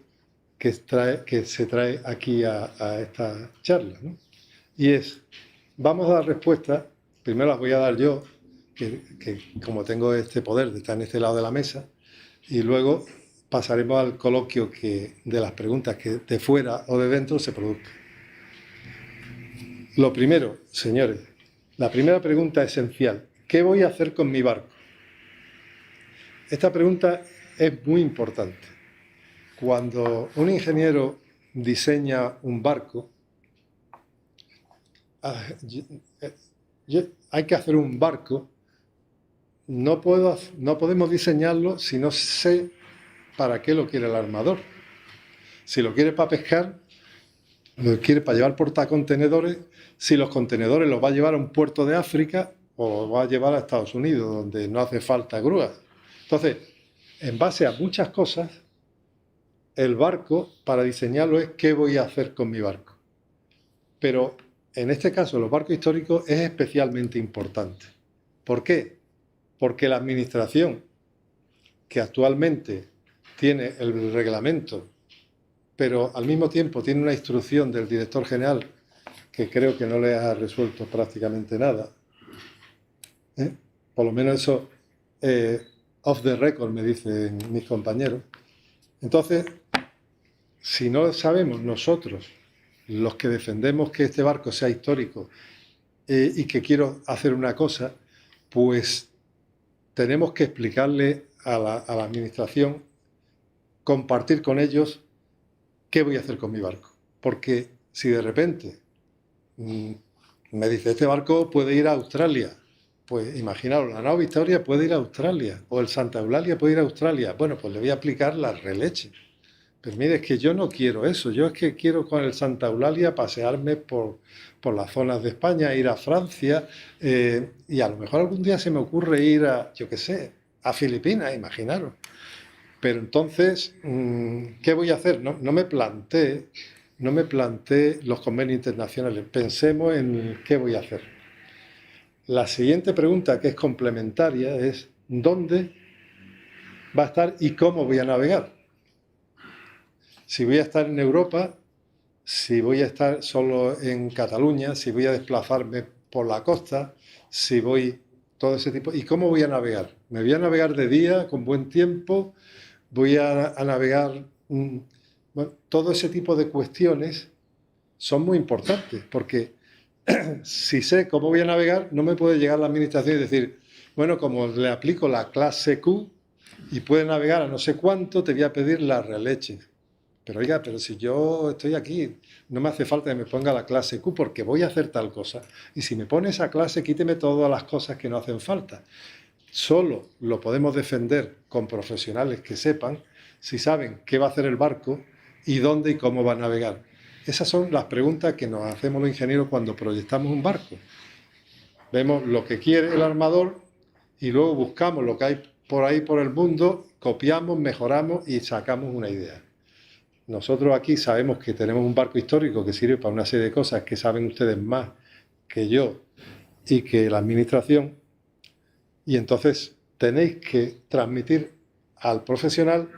B: que se trae aquí a esta charla, ¿no? Y es, vamos a dar respuesta, primero las voy a dar yo, que como tengo este poder de estar en este lado de la mesa, y luego pasaremos al coloquio de las preguntas que de fuera o de dentro se produzcan. Lo primero, señores, la primera pregunta esencial, ¿qué voy a hacer con mi barco? Esta pregunta es muy importante. Cuando un ingeniero diseña un barco, hay que hacer un barco, no podemos diseñarlo si no sé para qué lo quiere el armador. Si lo quiere para pescar, lo quiere para llevar portacontenedores, si los contenedores los va a llevar a un puerto de África o los va a llevar a Estados Unidos, donde no hace falta grúas. Entonces, en base a muchas cosas, el barco, para diseñarlo, es qué voy a hacer con mi barco. Pero en este caso, los barcos históricos es especialmente importante. ¿Por qué? Porque la administración, que actualmente tiene el reglamento, pero al mismo tiempo tiene una instrucción del director general que creo que no le ha resuelto prácticamente nada. Por lo menos eso off the record me dicen mis compañeros. Entonces, si no sabemos nosotros, los que defendemos que este barco sea histórico y que quiero hacer una cosa, pues tenemos que explicarle a la administración, compartir con ellos qué voy a hacer con mi barco. Porque si de repente me dice, este barco puede ir a Australia, pues imaginaos, la nao Victoria puede ir a Australia, o el Santa Eulalia puede ir a Australia, bueno, pues le voy a aplicar la releche. Pero mire, es que yo no quiero eso, yo es que quiero con el Santa Eulalia pasearme por las zonas de España, ir a Francia, y a lo mejor algún día se me ocurre ir a, yo qué sé, a Filipinas, imaginaros. Pero entonces, ¿qué voy a hacer? No me planteé los convenios internacionales, pensemos en qué voy a hacer. La siguiente pregunta, que es complementaria, es ¿dónde va a estar y cómo voy a navegar? Si voy a estar en Europa, si voy a estar solo en Cataluña, si voy a desplazarme por la costa, si voy, todo ese tipo. ¿Y cómo voy a navegar? ¿Me voy a navegar de día, con buen tiempo? ¿Voy a navegar? Bueno, todo ese tipo de cuestiones son muy importantes, porque si sé cómo voy a navegar, no me puede llegar la administración y decir, bueno, como le aplico la clase Q y puede navegar a no sé cuánto, te voy a pedir la releche. Pero oiga, pero si yo estoy aquí, no me hace falta que me ponga la clase Q porque voy a hacer tal cosa. Y si me pone esa clase, quíteme todas las cosas que no hacen falta. Solo lo podemos defender con profesionales que sepan si saben qué va a hacer el barco y dónde y cómo va a navegar. Esas son las preguntas que nos hacemos los ingenieros cuando proyectamos un barco. Vemos lo que quiere el armador y luego buscamos lo que hay por ahí por el mundo, copiamos, mejoramos y sacamos una idea. Nosotros aquí sabemos que tenemos un barco histórico que sirve para una serie de cosas que saben ustedes más que yo y que la administración. Y entonces tenéis que transmitir al profesional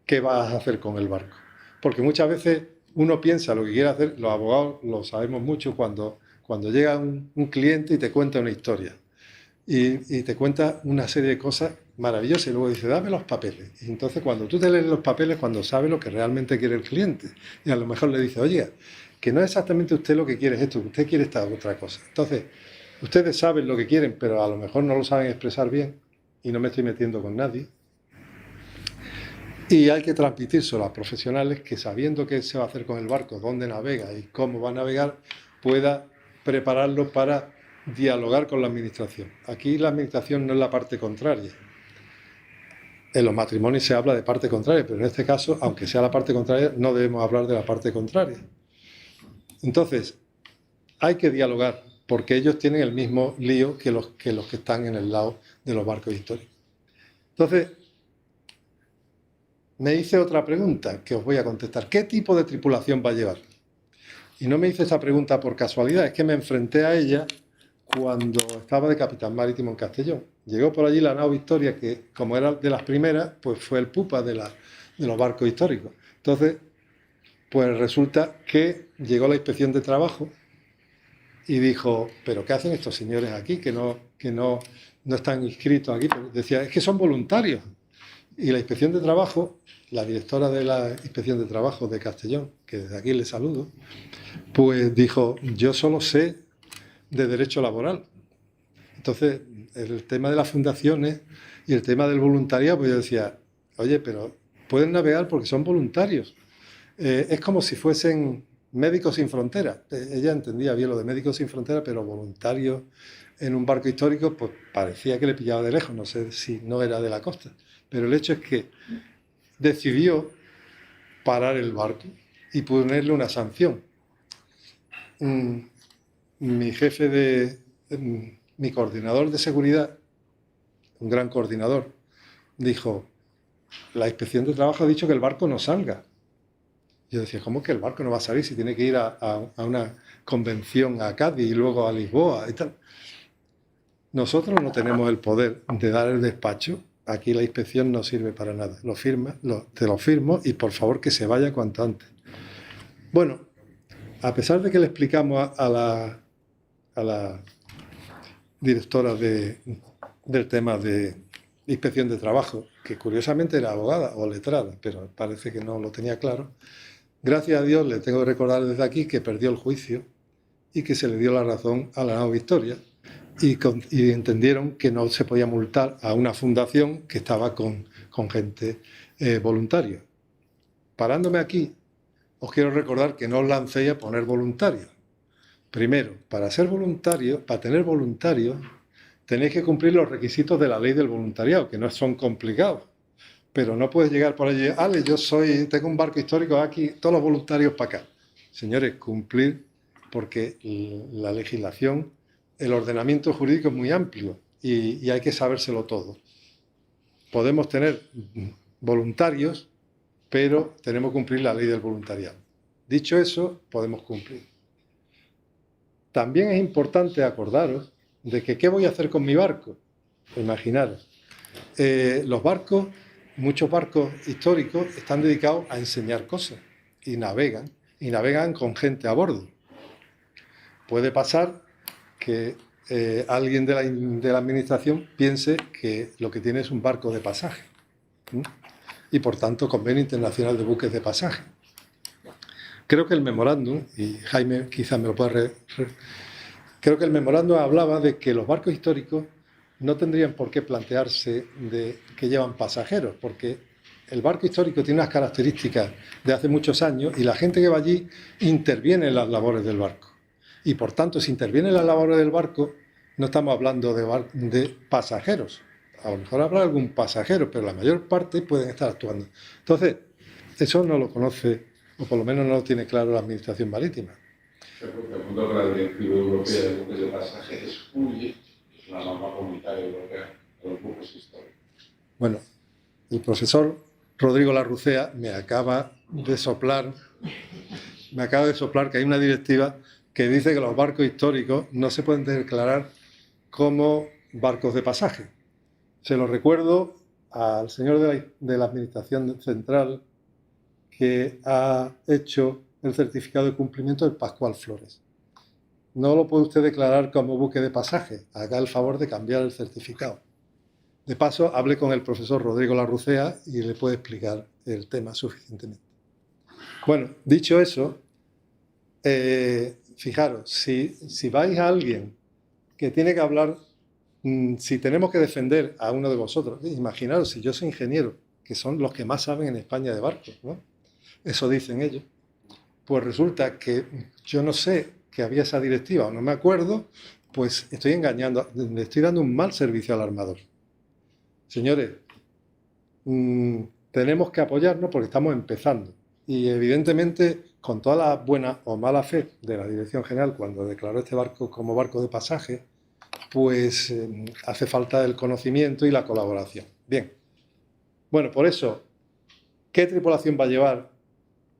B: qué vas a hacer con el barco. Porque muchas veces uno piensa lo que quiere hacer, los abogados lo sabemos mucho cuando llega un cliente y te cuenta una historia. Y te cuenta una serie de cosas maravillosas y luego dice, dame los papeles. Y entonces cuando tú te lees los papeles, cuando sabes lo que realmente quiere el cliente. Y a lo mejor le dice, oye, que no es exactamente usted lo que quiere esto, que usted quiere esta otra cosa. Entonces, ustedes saben lo que quieren, pero a lo mejor no lo saben expresar bien y no me estoy metiendo con nadie. Y hay que transmitírselo a los profesionales que, sabiendo qué se va a hacer con el barco, dónde navega y cómo va a navegar, pueda prepararlo para dialogar con la administración. Aquí la administración no es la parte contraria. En los matrimonios se habla de parte contraria, pero en este caso, aunque sea la parte contraria, no debemos hablar de la parte contraria. Entonces, hay que dialogar, porque ellos tienen el mismo lío que los que están en el lado de los barcos históricos. Entonces, me hice otra pregunta que os voy a contestar. ¿Qué tipo de tripulación va a llevar? Y no me hice esa pregunta por casualidad, es que me enfrenté a ella cuando estaba de capitán marítimo en Castellón. Llegó por allí la nao Victoria, que como era de las primeras, pues fue el pupa de los barcos históricos. Entonces, pues resulta que llegó la inspección de trabajo y dijo, ¿pero qué hacen estos señores aquí que no están inscritos aquí? Pero decía, es que son voluntarios. Y la inspección de trabajo, la directora de la inspección de trabajo de Castellón, que desde aquí le saludo, pues dijo, yo solo sé de derecho laboral. Entonces, el tema de las fundaciones y el tema del voluntariado, pues yo decía, oye, pero pueden navegar porque son voluntarios. Es como si fuesen Médicos Sin Fronteras. Ella entendía bien lo de Médicos Sin Fronteras, pero voluntarios en un barco histórico, pues parecía que le pillaba de lejos, no sé si no era de la costa. Pero el hecho es que decidió parar el barco y ponerle una sanción. Mi jefe mi coordinador de seguridad, un gran coordinador, dijo, la inspección de trabajo ha dicho que el barco no salga. Yo decía, ¿cómo que el barco no va a salir si tiene que ir a una convención a Cádiz y luego a Lisboa y tal? Nosotros no tenemos el poder de dar el despacho. Aquí la inspección no sirve para nada. Te lo firmo y por favor que se vaya cuanto antes. Bueno, a pesar de que le explicamos a la directora del tema de inspección de trabajo, que curiosamente era abogada o letrada, pero parece que no lo tenía claro, gracias a Dios le tengo que recordar desde aquí que perdió el juicio y que se le dio la razón a la nao Victoria y entendieron que no se podía multar a una fundación que estaba con gente voluntaria. Parándome aquí, os quiero recordar que no os lancéis a poner voluntarios. Primero, para ser voluntario, para tener voluntarios, tenéis que cumplir los requisitos de la ley del voluntariado, que no son complicados. Pero no puedes llegar por allí, Ale, tengo un barco histórico aquí, todos los voluntarios para acá. Señores, cumplir, porque la legislación, el ordenamiento jurídico es muy amplio y hay que sabérselo todo. Podemos tener voluntarios, pero tenemos que cumplir la ley del voluntariado. Dicho eso, podemos cumplir. También es importante acordaros de que ¿qué voy a hacer con mi barco? Imaginaros, los barcos, muchos barcos históricos están dedicados a enseñar cosas y navegan con gente a bordo. Puede pasar que alguien de la administración piense que lo que tiene es un barco de pasaje y por tanto Convenio Internacional de Buques de Pasaje. Creo que el memorándum, y Jaime quizás me lo pueda creo que el memorándum hablaba de que los barcos históricos no tendrían por qué plantearse de que llevan pasajeros, porque el barco histórico tiene unas características de hace muchos años y la gente que va allí interviene en las labores del barco. Y por tanto, si interviene en las labores del barco, no estamos hablando de pasajeros. A lo mejor habrá algún pasajero, pero la mayor parte pueden estar actuando. Entonces, eso no lo conoce, o por lo menos no lo tiene claro la Administración Marítima.
D: Porque el punto que la Directiva Europea de Buques de Pasaje excluye, es una norma comunitaria europea, a los buques históricos.
B: Bueno, el profesor Rodrigo Larrucea me acaba de soplar que hay una directiva que dice que los barcos históricos no se pueden declarar como barcos de pasaje. Se lo recuerdo al señor de la Administración Central que ha hecho el certificado de cumplimiento del Pascual Flores. No lo puede usted declarar como buque de pasaje. Haga el favor de cambiar el certificado. De paso, hable con el profesor Rodrigo Larrucea y le puede explicar el tema suficientemente. Bueno, dicho eso, fijaros, si vais a alguien que tiene que hablar, si tenemos que defender a uno de vosotros, imaginaros, si yo soy ingeniero que son los que más saben en España de barcos, ¿no? Eso dicen ellos. Pues resulta que yo no sé que había esa directiva o no me acuerdo, pues estoy engañando, le estoy dando un mal servicio al armador. Señores, tenemos que apoyarnos porque estamos empezando. Y evidentemente, con toda la buena o mala fe de la Dirección General cuando declaró este barco como barco de pasaje, pues hace falta el conocimiento y la colaboración. Bien. Bueno, por eso, ¿qué tripulación va a llevar?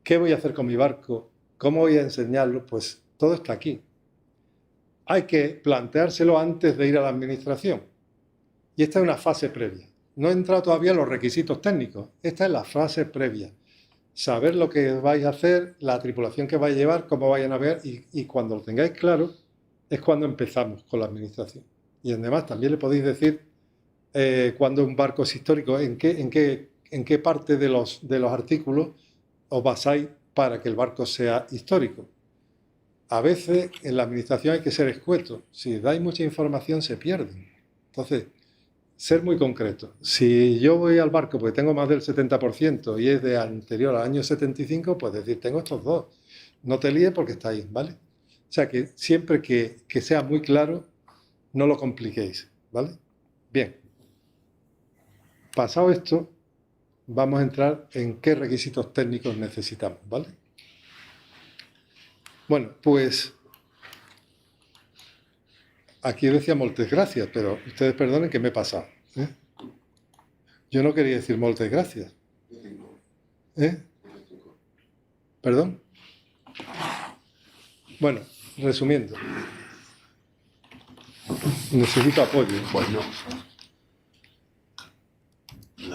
B: ¿Qué voy a hacer con mi barco? ¿Cómo voy a enseñarlo? Pues todo está aquí. Hay que planteárselo antes de ir a la administración. Y esta es una fase previa. No he entrado todavía en los requisitos técnicos. Esta es la fase previa. Saber lo que vais a hacer, la tripulación que vais a llevar, cómo vais a navegar, y cuando lo tengáis claro es cuando empezamos con la administración. Y además también le podéis decir cuando un barco es histórico, en qué parte de los artículos os basáis para que el barco sea histórico. A veces en la administración hay que ser escueto. Si dais mucha información se pierden. Entonces, ser muy concreto. Si yo voy al barco porque tengo más del 70% y es de anterior al año 75, pues decir, tengo estos dos. No te líes porque está ahí, ¿vale? O sea que siempre que sea muy claro, no lo compliquéis, ¿vale? Bien. Pasado esto, vamos a entrar en qué requisitos técnicos necesitamos, ¿vale? Bueno, pues aquí decía moltes gracias, pero ustedes perdonen que me he pasado, ¿eh? Yo no quería decir moltes gracias. ¿Perdón? Bueno, resumiendo. Necesito apoyo.
A: Pues no.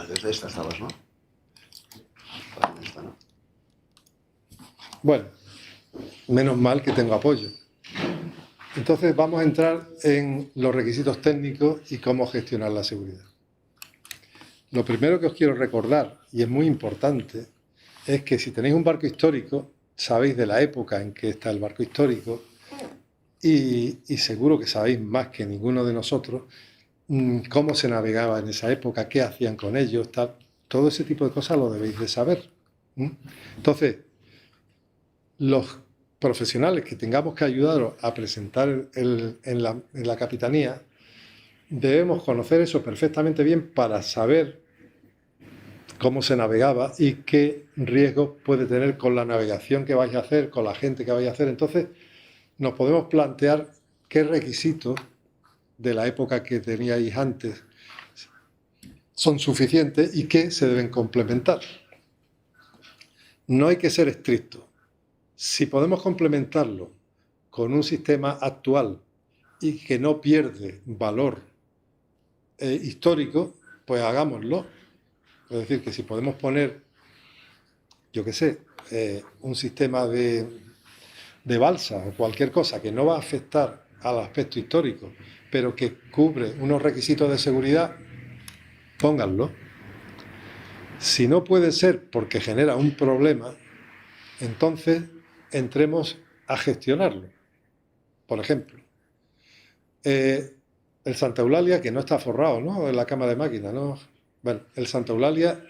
A: Desde esta estabas, ¿no? Esta, ¿no?
B: Bueno, menos mal que tengo apoyo. Entonces vamos a entrar en los requisitos técnicos y cómo gestionar la seguridad. Lo primero que os quiero recordar, y es muy importante, es que si tenéis un barco histórico, sabéis de la época en que está el barco histórico y seguro que sabéis más que ninguno de nosotros cómo se navegaba en esa época, qué hacían con ellos, tal. Todo ese tipo de cosas lo debéis de saber. Entonces, los profesionales que tengamos que ayudaros a presentar en la capitanía, debemos conocer eso perfectamente bien para saber cómo se navegaba y qué riesgos puede tener con la navegación que vais a hacer, con la gente que vais a hacer. Entonces, nos podemos plantear qué requisitos de la época que teníais antes son suficientes y qué se deben complementar. No hay que ser estrictos. Si podemos complementarlo con un sistema actual y que no pierde valor histórico, pues hagámoslo. Es decir, que si podemos poner, yo qué sé, un sistema de balsa o cualquier cosa que no va a afectar al aspecto histórico, pero que cubre unos requisitos de seguridad, pónganlo. Si no puede ser porque genera un problema, entonces entremos a gestionarlo. Por ejemplo, el Santa Eulalia, que no está forrado, ¿no?, en la cama de máquina, ¿no? Bueno, el Santa Eulalia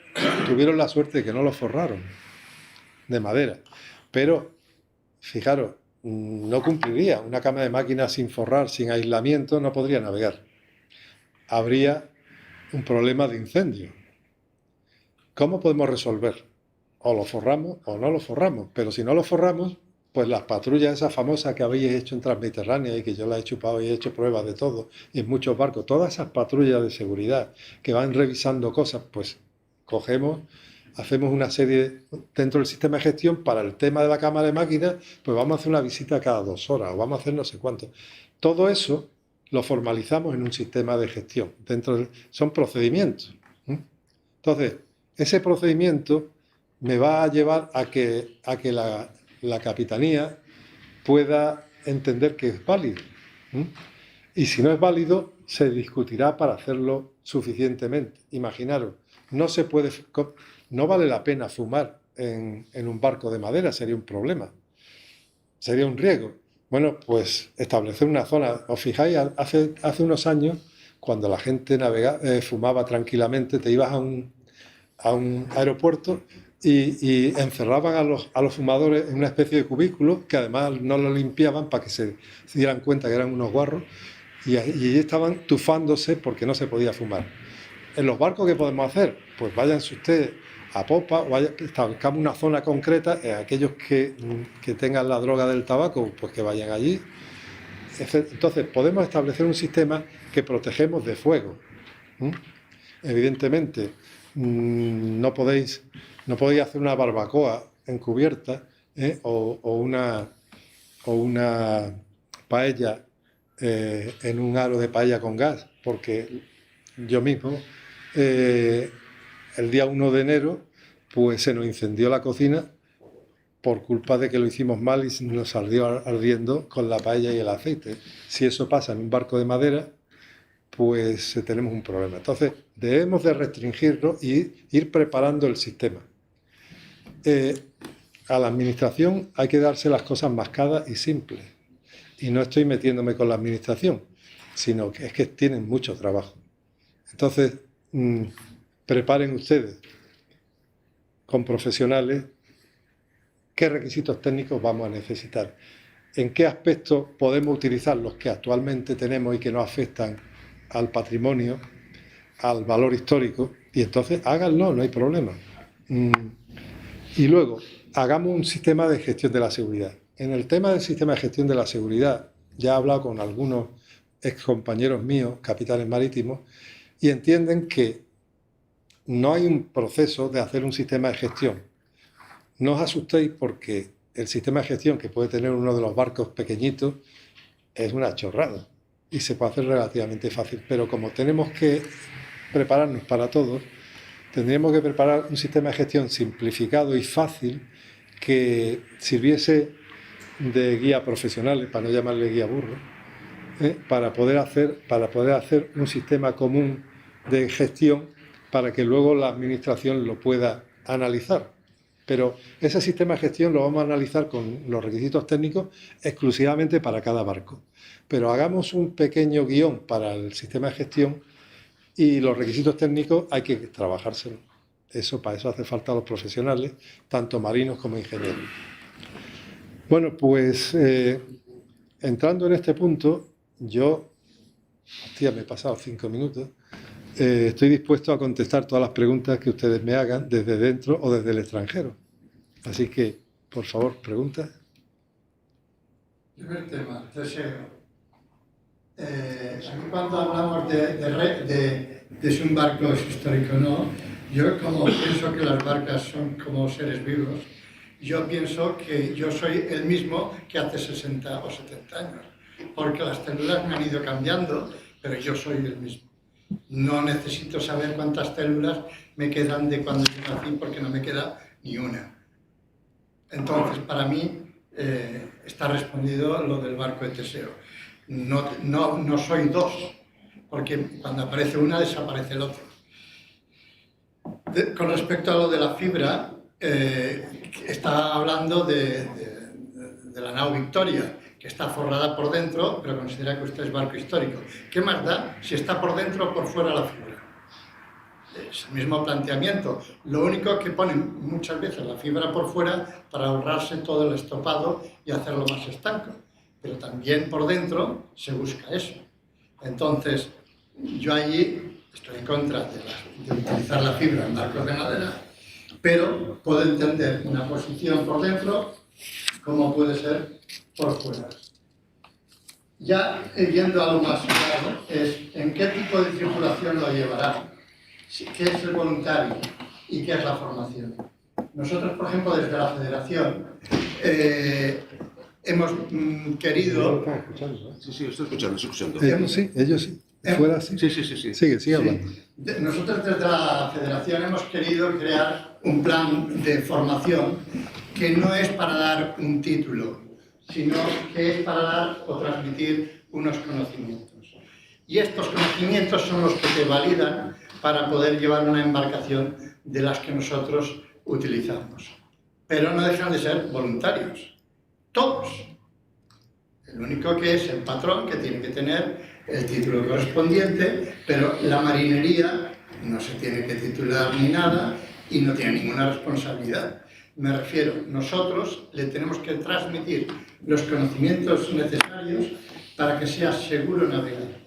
B: tuvieron la suerte de que no lo forraron de madera, pero fijaros, no cumpliría. Una cama de máquina sin forrar, sin aislamiento, no podría navegar. Habría un problema de incendio. ¿Cómo podemos resolver? O lo forramos o no lo forramos, pero si no lo forramos, pues las patrullas esas famosas que habéis hecho en Transmediterránea y que yo las he chupado y he hecho pruebas de todo, y en muchos barcos, todas esas patrullas de seguridad que van revisando cosas, pues cogemos, hacemos una serie dentro del sistema de gestión para el tema de la cámara de máquinas, pues vamos a hacer una visita cada 2 horas o vamos a hacer no sé cuánto. Todo eso lo formalizamos en un sistema de gestión. Son procedimientos. Entonces, ese procedimiento me va a llevar a que la capitanía pueda entender que es válido. Y si no es válido, se discutirá para hacerlo suficientemente. Imaginaros, no vale la pena fumar en un barco de madera, sería un problema, sería un riesgo. Bueno, pues establecer una zona. Os fijáis, hace unos años, cuando la gente fumaba tranquilamente, te ibas a un aeropuerto y encerraban a los fumadores en una especie de cubículo que además no lo limpiaban para que se dieran cuenta que eran unos guarros y allí estaban tufándose porque no se podía fumar. En los barcos, ¿qué podemos hacer? Pues váyanse ustedes a popa, o establezcamos una zona concreta, aquellos que tengan la droga del tabaco, pues que vayan allí. Entonces, podemos establecer un sistema que protegemos de fuego. Evidentemente, no podéis hacer una barbacoa encubierta o una paella en un aro de paella con gas, porque yo mismo, el día 1 de enero, pues se nos incendió la cocina por culpa de que lo hicimos mal y nos salió ardiendo con la paella y el aceite. Si eso pasa en un barco de madera, pues tenemos un problema. Entonces, debemos de restringirlo y ir preparando el sistema. A la administración hay que darse las cosas mascadas y simples. Y no estoy metiéndome con la administración, sino que es que tienen mucho trabajo. Entonces, preparen ustedes con profesionales qué requisitos técnicos vamos a necesitar, en qué aspectos podemos utilizar los que actualmente tenemos y que no afectan al patrimonio, al valor histórico, y entonces háganlo, no hay problema. Y luego, hagamos un sistema de gestión de la seguridad. En el tema del sistema de gestión de la seguridad, ya he hablado con algunos excompañeros míos, capitanes marítimos, y entienden que no hay un proceso de hacer un sistema de gestión. No os asustéis porque el sistema de gestión que puede tener uno de los barcos pequeñitos es una chorrada y se puede hacer relativamente fácil, pero como tenemos que prepararnos para todo, tendríamos que preparar un sistema de gestión simplificado y fácil que sirviese de guía profesionales, para no llamarle guía burro, para poder hacer un sistema común de gestión para que luego la administración lo pueda analizar. Pero ese sistema de gestión lo vamos a analizar con los requisitos técnicos exclusivamente para cada barco. Pero hagamos un pequeño guión para el sistema de gestión y los requisitos técnicos hay que trabajárselo. Para eso hace falta los profesionales, tanto marinos como ingenieros. Bueno, pues entrando en este punto, me he pasado 5 minutos, estoy dispuesto a contestar todas las preguntas que ustedes me hagan desde dentro o desde el extranjero. Así que, por favor, preguntas.
E: Primer tema, deseo. Aquí cuando hablamos de si un barco es histórico o no, yo como pienso que las barcas son como seres vivos, yo pienso que yo soy el mismo que hace 60 o 70 años, porque las células me han ido cambiando, pero yo soy el mismo. No necesito saber cuántas células me quedan de cuando yo nací, porque no me queda ni una. Entonces, para mí, está respondido lo del barco de Teseo. No soy dos, porque cuando aparece una, desaparece el otro. Con respecto a lo de la fibra, está hablando de la nao Victoria, que está forrada por dentro, pero considera que usted es barco histórico. ¿Qué más da si está por dentro o por fuera la fibra? Es el mismo planteamiento. Lo único que ponen muchas veces la fibra por fuera para ahorrarse todo el estopado y hacerlo más estanco. Pero también por dentro se busca eso. Entonces, yo allí estoy en contra de utilizar la fibra en barcos de madera, pero puedo entender una posición por dentro como puede ser por fuera. Ya yendo a lo más claro, es en qué tipo de tripulación lo llevará, qué es el voluntario y qué es la formación. Nosotros, por ejemplo, desde la Federación hemos querido...
B: ¿Están escuchando?
F: Sí, estoy escuchando.
B: Ellos sí. Fuera sí.
F: Sí.
B: Sigue hablando.
E: Nosotros desde la Federación hemos querido crear un plan de formación que no es para dar un título, sino que es para dar o transmitir unos conocimientos. Y estos conocimientos son los que te validan para poder llevar una embarcación de las que nosotros utilizamos. Pero no dejan de ser voluntarios, todos. El único que es el patrón, que tiene que tener el título correspondiente, pero la marinería no se tiene que titular ni nada, y no tiene ninguna responsabilidad. Me refiero, nosotros le tenemos que transmitir los conocimientos necesarios para que sea seguro navegar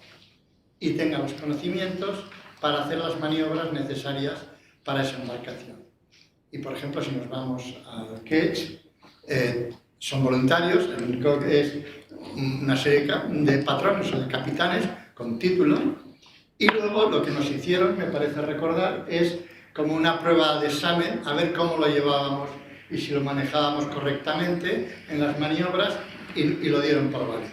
E: y tenga los conocimientos para hacer las maniobras necesarias para esa embarcación. Y, por ejemplo, si nos vamos al Kedge, son voluntarios, el único que es una serie de patrones o de capitanes con título, y luego lo que nos hicieron, me parece recordar, es como una prueba de examen, a ver cómo lo llevábamos y si lo manejábamos correctamente en las maniobras, y lo dieron por válido.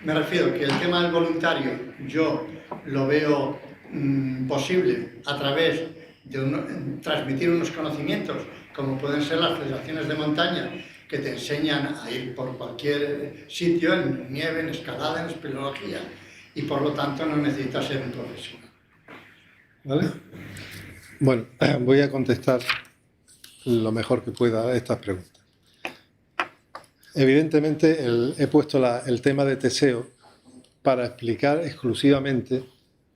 E: Me refiero que el tema del voluntario yo lo veo posible a través de transmitir unos conocimientos, como pueden ser las federaciones de montaña, que te enseñan a ir por cualquier sitio, en nieve, en escalada, en espeleología, y por lo tanto no necesitas ser un profesional.
B: ¿Vale? Bueno, voy a contestar lo mejor que pueda a estas preguntas. Evidentemente, he puesto el tema de Teseo para explicar exclusivamente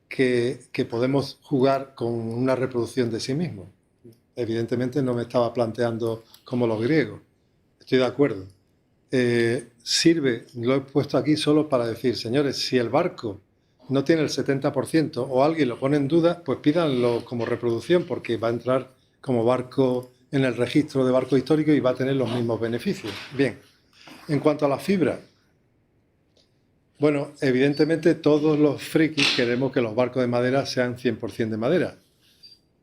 B: que podemos jugar con una reproducción de sí mismo. Evidentemente no me estaba planteando como los griegos. Estoy de acuerdo. Sirve, lo he puesto aquí solo para decir, señores, si el barco no tiene el 70% o alguien lo pone en duda, pues pídanlo como reproducción porque va a entrar como barco en el registro de barco histórico y va a tener los mismos beneficios. Bien, en cuanto a la fibra, bueno, evidentemente todos los frikis queremos que los barcos de madera sean 100% de madera,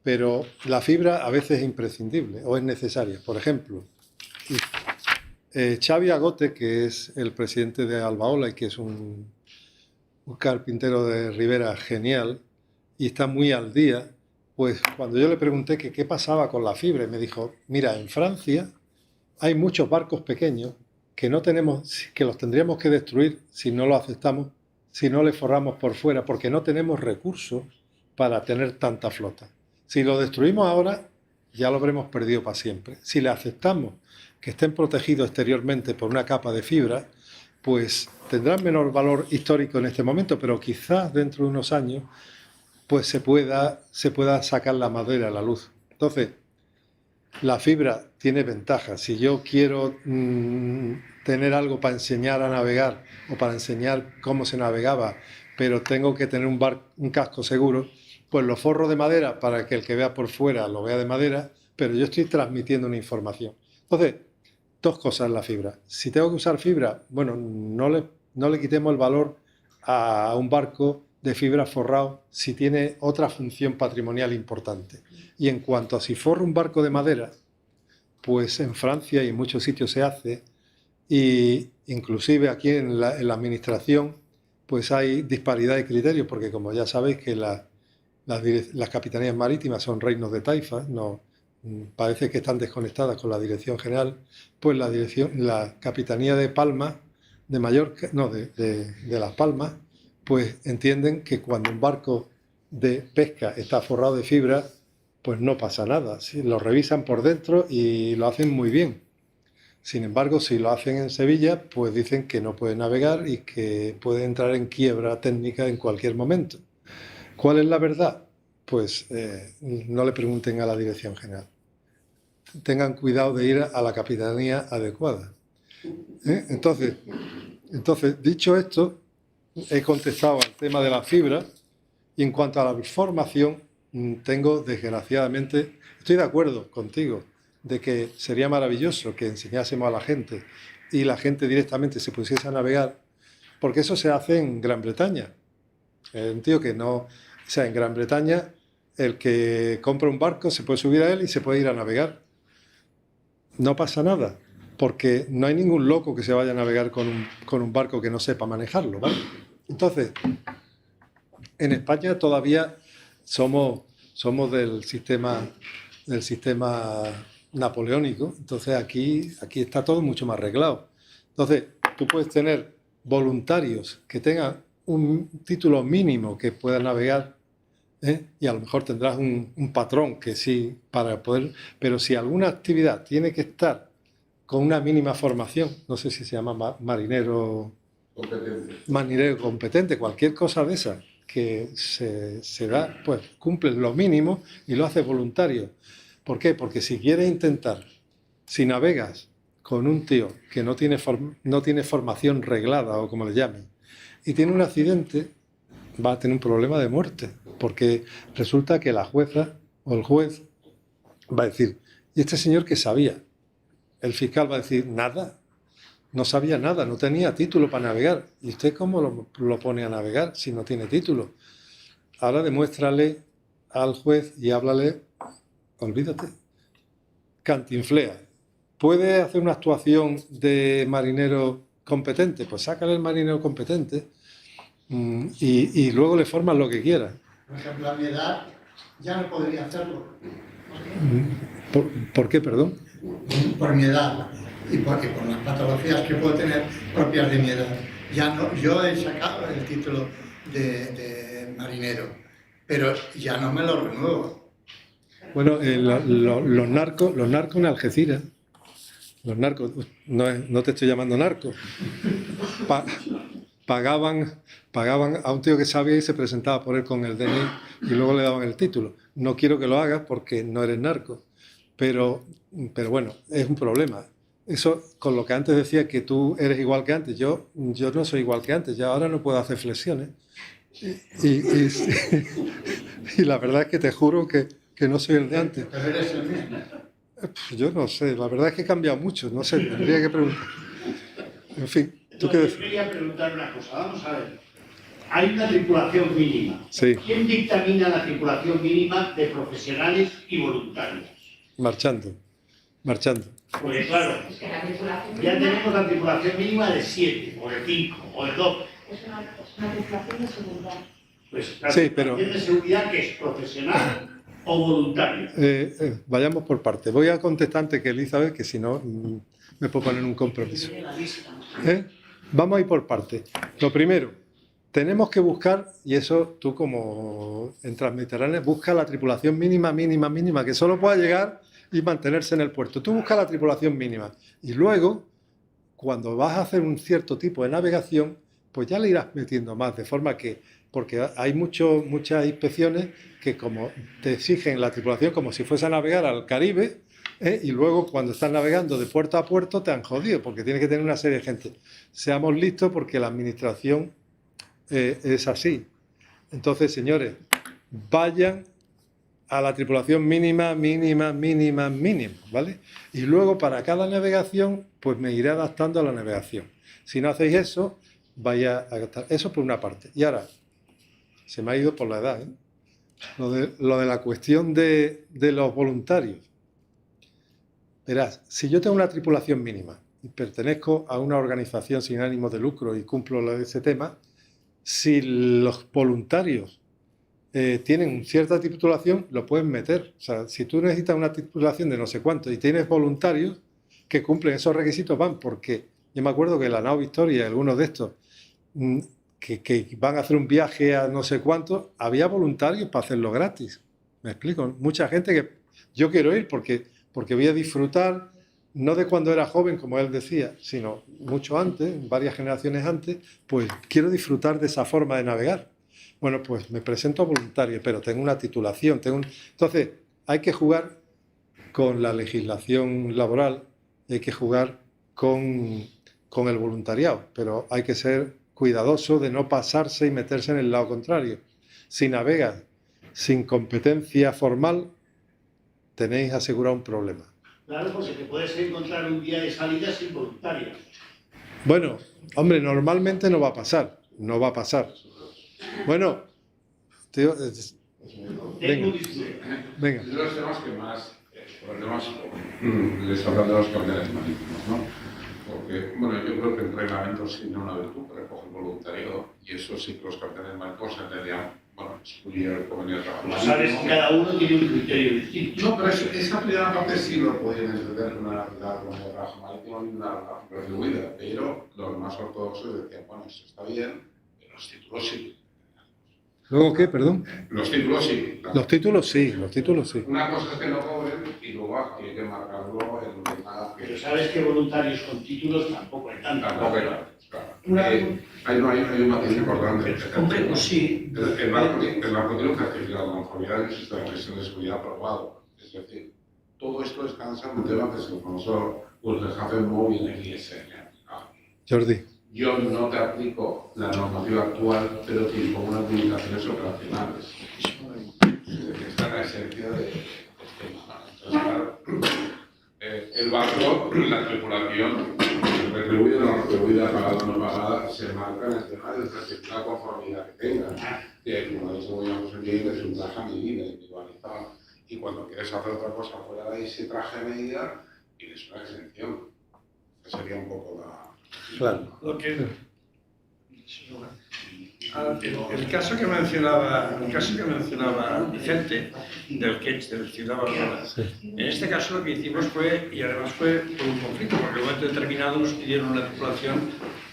B: pero la fibra a veces es imprescindible o es necesaria. Por ejemplo, Xavi Agote, que es el presidente de Albaola y que es un carpintero de Ribera genial y está muy al día, pues cuando yo le pregunté que qué pasaba con la fibra, me dijo, mira, en Francia hay muchos barcos pequeños que no tenemos, que los tendríamos que destruir si no lo aceptamos, si no le forramos por fuera, porque no tenemos recursos para tener tanta flota. Si lo destruimos ahora, ya lo habremos perdido para siempre. Si le aceptamos que estén protegidos exteriormente por una capa de fibra, pues tendrán menor valor histórico en este momento, pero quizás dentro de unos años pues se pueda sacar la madera a la luz. Entonces, la fibra tiene ventajas. Si yo quiero tener algo para enseñar a navegar o para enseñar cómo se navegaba, pero tengo que tener un casco seguro, pues lo forro de madera para que el que vea por fuera lo vea de madera, pero yo estoy transmitiendo una información. Entonces, dos cosas en la fibra. Si tengo que usar fibra, bueno, no le quitemos el valor a un barco de fibra forrado si tiene otra función patrimonial importante. Y en cuanto a si forro un barco de madera, pues en Francia y en muchos sitios se hace, y inclusive aquí en la administración, pues hay disparidad de criterios, porque como ya sabéis que las capitanías marítimas son reinos de taifas, no, parece que están desconectadas con la dirección general, pues la capitanía de Palma, de Mallorca, no, de Las Palmas, pues entienden que cuando un barco de pesca está forrado de fibra, pues no pasa nada. ¿Sí? Lo revisan por dentro y lo hacen muy bien. Sin embargo, si lo hacen en Sevilla, pues dicen que no puede navegar y que puede entrar en quiebra técnica en cualquier momento. ¿Cuál es la verdad? Pues no le pregunten a la dirección general. Tengan cuidado de ir a la capitanía adecuada. Entonces, dicho esto, he contestado al tema de la fibra y en cuanto a la formación, tengo desgraciadamente, estoy de acuerdo contigo de que sería maravilloso que enseñásemos a la gente y la gente directamente se pusiese a navegar, porque eso se hace en Gran Bretaña. Un tío que no, o sea, en Gran Bretaña el que compra un barco se puede subir a él y se puede ir a navegar. No pasa nada, porque no hay ningún loco que se vaya a navegar con un barco que no sepa manejarlo, ¿vale? Entonces, en España todavía somos del sistema napoleónico, entonces aquí está todo mucho más arreglado. Entonces, tú puedes tener voluntarios que tengan un título mínimo que puedan navegar, y a lo mejor tendrás un patrón que sí para poder, pero si alguna actividad tiene que estar con una mínima formación, no sé si se llama marinero competente, cualquier cosa de esa que se da, pues cumple lo mínimo y lo hace voluntario. ¿Por qué? Porque si quieres intentar, si navegas con un tío que no tiene formación reglada o como le llamen, y tiene un accidente, va a tener un problema de muerte, porque resulta que la jueza o el juez va a decir, ¿y este señor qué sabía? El fiscal va a decir, nada, no sabía nada, no tenía título para navegar. ¿Y usted cómo lo pone a navegar si no tiene título? Ahora demuéstrale al juez y háblale, olvídate, cantinflea. ¿Puede hacer una actuación de marinero competente? Pues sácale el marinero competente y luego le formas lo que quiera.
E: Por ejemplo, a mi edad ya no podría hacerlo.
B: ¿Por qué, perdón?
E: Por mi edad y por las patologías que puedo tener propias de mi edad. Ya no, yo he sacado el título de marinero, pero ya no me lo renuevo.
B: Bueno, los narcos en Algeciras, los narcos, no te estoy llamando narco, pagaban a un tío que sabía y se presentaba por él con el DNI y luego le daban el título. No quiero que lo hagas porque no eres narco, pero bueno, es un problema. Eso con lo que antes decía que tú eres igual que antes, yo no soy igual que antes, ya ahora no puedo hacer flexiones. Y la verdad es que te juro que no soy el de antes.
E: Pero eres el mismo.
B: Yo no sé, la verdad es que he cambiado mucho, no sé, tendría que preguntar. En fin, ¿tú qué decís?
F: Yo quería preguntar una cosa, vamos a ver. Hay una tripulación mínima.
B: Sí.
F: ¿Quién dictamina la tripulación mínima de profesionales y voluntarios?
B: Marchando.
F: Porque claro, ya tenemos la tripulación mínima de 7, o de 5, o de 12.
G: Es una tripulación de seguridad.
F: Pues la
B: Sí, pero-
F: tripulación de seguridad, que es profesional o voluntario.
B: Vayamos por parte. Voy a contestar antes que Elizabeth, que si no me puedo poner un compromiso.
C: Tiene la lista.
B: Vamos a ir por parte. Lo primero, tenemos que buscar, y eso tú como en Transmediterránea, busca la tripulación mínima, que solo pueda llegar y mantenerse en el puerto. Tú buscas la tripulación mínima y luego, cuando vas a hacer un cierto tipo de navegación, pues ya le irás metiendo más, de forma que, porque hay muchas inspecciones que como te exigen la tripulación como si fuese a navegar al Caribe, y luego cuando estás navegando de puerto a puerto te han jodido, porque tienes que tener una serie de gente. Seamos listos porque la administración es así. Entonces, señores, vayan a la tripulación mínima, ¿vale? Y luego para cada navegación, pues me iré adaptando a la navegación. Si no hacéis eso, vaya a gastar. Eso por una parte. Y ahora, se me ha ido por la edad, ¿eh? Lo de la cuestión de los voluntarios. Verás, si yo tengo una tripulación mínima y pertenezco a una organización sin ánimo de lucro y cumplo ese tema, si los voluntarios tienen cierta titulación, lo pueden meter. O sea, si tú necesitas una titulación de no sé cuánto y tienes voluntarios que cumplen esos requisitos, van, porque yo me acuerdo que la nao Victoria y algunos de estos que van a hacer un viaje a no sé cuánto, había voluntarios para hacerlo gratis. ¿Me explico? Mucha gente que yo quiero ir porque voy a disfrutar, no de cuando era joven, como él decía, sino mucho antes, varias generaciones antes, pues quiero disfrutar de esa forma de navegar. Bueno, pues me presento voluntario, pero tengo una titulación. Entonces, hay que jugar con la legislación laboral, hay que jugar con el voluntariado, pero hay que ser cuidadoso de no pasarse y meterse en el lado contrario. Si navegas sin competencia formal, tenéis asegurado un problema.
F: Claro, porque te puedes encontrar un día de salida sin voluntarios.
B: Bueno, hombre, normalmente no va a pasar. Bueno, tío, venga.
D: De los temas que más problemas les hablan de los carteles marítimos, ¿no? Porque, bueno, yo creo que el reglamento sí tiene una virtud que recoge el voluntariado y eso sí que los carteles marítimos entenderían, bueno, excluir el convenio de trabajo.
F: Como sabes, cada uno tiene un criterio distinto.
D: No, pero esa primera parte sí lo podían entender una comunidad de trabajo marítimo y una retribuida, pero los más ortodoxos decían, bueno, eso está bien, pero los títulos sí.
B: ¿Luego qué, perdón?
D: Los títulos sí.
B: Los títulos sí.
D: Una cosa es que no cobren y luego aquí hay que marcarlo en una...
F: Pero sabes que voluntarios con títulos tampoco hay tantos.
D: Tampoco hay tantos, claro. Hay un matiz importante.
C: Hombre, pues sí.
D: El barco tiene un certificado de conformidad y un sistema de gestión de seguridad aprobado. Es decir, todo esto descansa en un tema que es el famoso Hafen-Mob y el ISN.
B: Jordi.
D: Yo no te aplico la normativa actual, pero te impongo unas limitaciones operacionales. Esta es la esencia de este tema. Entonces, claro, el barco, la tripulación, retribuida o no retribuida, pagada o no pagada, se marca en el tema de la conformidad que tengan. Que como dice muy bien, que es un traje a medida, individualizado. Y cuando quieres hacer otra cosa fuera de ese traje a medida, tienes una exención. Esa sería un poco la...
B: Claro.
H: Lo que, el caso que mencionaba Vicente, del Ketch, del Ciudad Valorada, en este caso lo que hicimos fue, y además fue por un conflicto, porque en un momento determinado nos pidieron una tripulación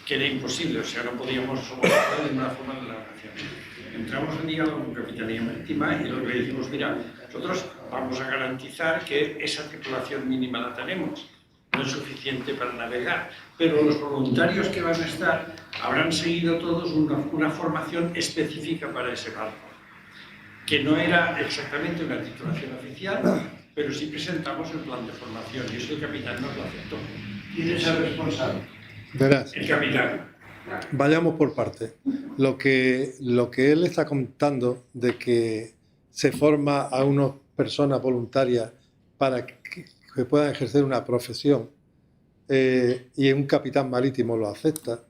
H: que era imposible, o sea, no podíamos soportar de ninguna forma de la navegación. Entramos en diálogo con Capitanía Marítima y lo que le dijimos, mira, nosotros vamos a garantizar que esa tripulación mínima la tenemos. No es suficiente para navegar, pero los voluntarios que van a estar habrán seguido todos una formación específica para ese barco, que no era exactamente una titulación oficial, pero sí presentamos el plan de formación y eso el capitán nos lo aceptó.
F: ¿Quién es el responsable?
B: Verás.
H: El capitán.
B: Vayamos por partes. Lo que él está contando de que se forma a unas personas voluntarias para que puedan ejercer una profesión y un capitán marítimo lo acepta,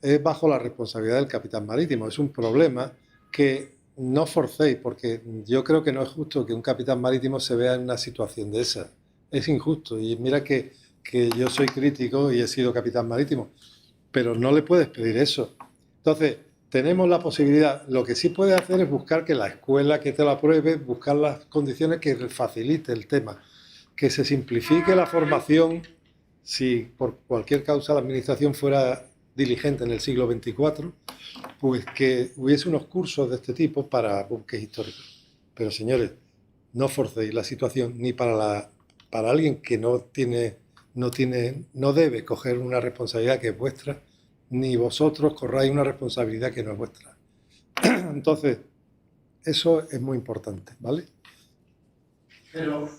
B: es bajo la responsabilidad del capitán marítimo. Es un problema que no forcéis, porque yo creo que no es justo que un capitán marítimo se vea en una situación de esa. Es injusto. Y mira que yo soy crítico y he sido capitán marítimo, pero no le puedes pedir eso. Entonces, tenemos la posibilidad, lo que sí puedes hacer es buscar que la escuela que te lo apruebe, buscar las condiciones que facilite el tema, que se simplifique la formación. Si por cualquier causa la administración fuera diligente en el siglo XXIV, pues que hubiese unos cursos de este tipo para buques históricos. Pero señores, no forcéis la situación ni para alguien que no debe coger una responsabilidad que es vuestra, ni vosotros corráis una responsabilidad que no es vuestra. Entonces, eso es muy importante, ¿vale?
E: Pero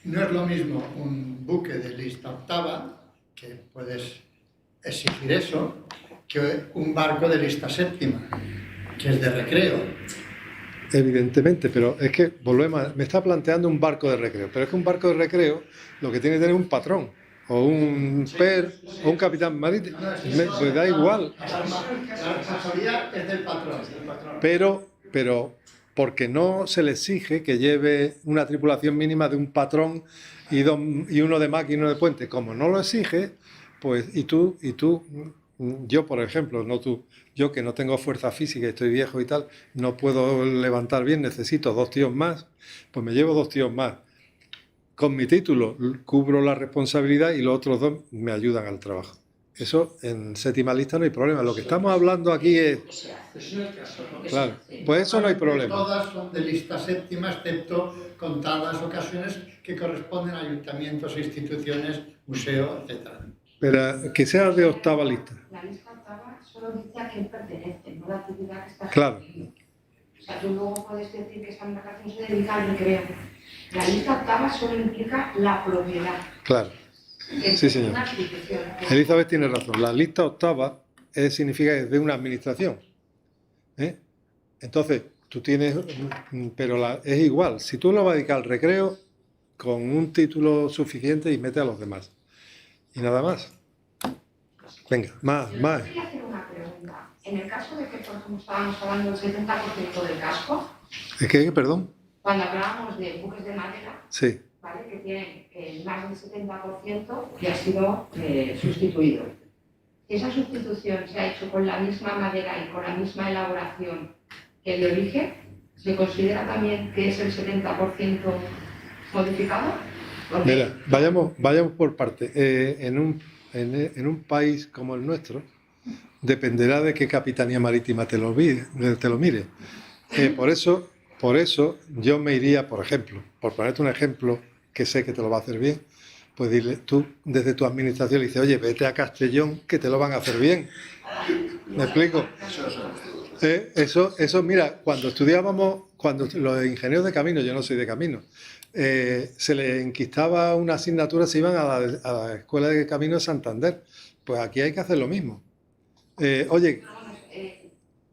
E: no es lo mismo un buque de lista octava, que puedes exigir eso, que un barco de lista séptima, que es de recreo.
B: Evidentemente, pero es que, volvemos, me está planteando un barco de recreo, pero es que un barco de recreo lo que tiene que tener un patrón, o un PER, o un capitán marítimo, me da igual.
E: La responsabilidad es del patrón.
B: Pero porque no se le exige que lleve una tripulación mínima de un patrón y uno de máquina y uno de puente. Como no lo exige, pues yo por ejemplo, no tú, yo que no tengo fuerza física y estoy viejo y tal, no puedo levantar bien, necesito 2 tíos más, pues me llevo 2 tíos más. Con mi título cubro la responsabilidad y los otros 2 me ayudan al trabajo. Eso en séptima lista no hay problema. Lo que estamos hablando aquí es... Claro, pues eso no hay problema.
E: Todas son de lista séptima, excepto contadas ocasiones que corresponden a ayuntamientos, instituciones, museos, etc.
B: Pero que sea de octava lista.
G: La lista octava solo dice a quién pertenece, no la actividad que está
B: Claro.
G: haciendo. O sea, tú luego puedes decir que esta embarcación se dedica al recreo. La lista octava solo implica la propiedad.
B: Claro. Sí, señor.
G: Una adquisición.
B: Elizabeth tiene razón. La lista octava significa que es de una administración. Entonces, tú tienes... Pero es igual. Si tú lo vas a dedicar al recreo, con un título suficiente y mete a los demás. Y nada más. Venga, más.
G: Yo quería hacer una pregunta. En el caso de que, por ejemplo, estábamos hablando del 70% del casco,
B: ¿Es que, perdón?
G: cuando hablábamos de buques de madera,
B: Sí.
G: ¿vale? Que tienen más del 70% y ha sido sustituido. Esa sustitución se ha hecho con la misma madera y con la misma elaboración que el de origen. ¿Se considera también que es el 70% modificado? Porque
B: Mira, vayamos por partes. En un país como el nuestro, dependerá de qué capitanía marítima te lo mire. Por eso yo me iría, por ejemplo, por ponerte un ejemplo que sé que te lo va a hacer bien, pues dile, tú desde tu administración le dices, oye, vete a Castellón que te lo van a hacer bien. ¿Me explico? Eso, mira, cuando los ingenieros de camino, yo no soy de camino, se le enquistaba una asignatura, se iban a la Escuela de Camino de Santander. Pues aquí hay que hacer lo mismo. Oye...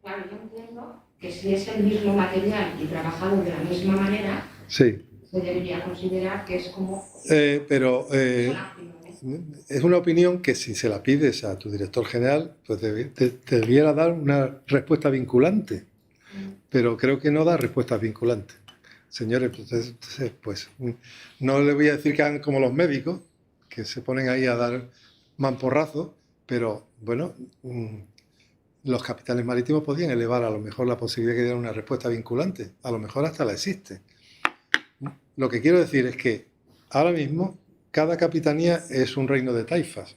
G: Claro, yo entiendo que si es el mismo material y trabajado de la misma manera,
B: sí,
G: se debería considerar que es como...
B: pero es una opinión que si se la pides a tu director general, pues te debiera dar una respuesta vinculante. Pero creo que no da respuestas vinculantes. Señores, pues no les voy a decir que hagan como los médicos, que se ponen ahí a dar mamporrazos, pero bueno, los capitanes marítimos podían elevar a lo mejor la posibilidad de que dieran una respuesta vinculante. A lo mejor hasta la existe. Lo que quiero decir es que ahora mismo cada capitanía es un reino de taifas,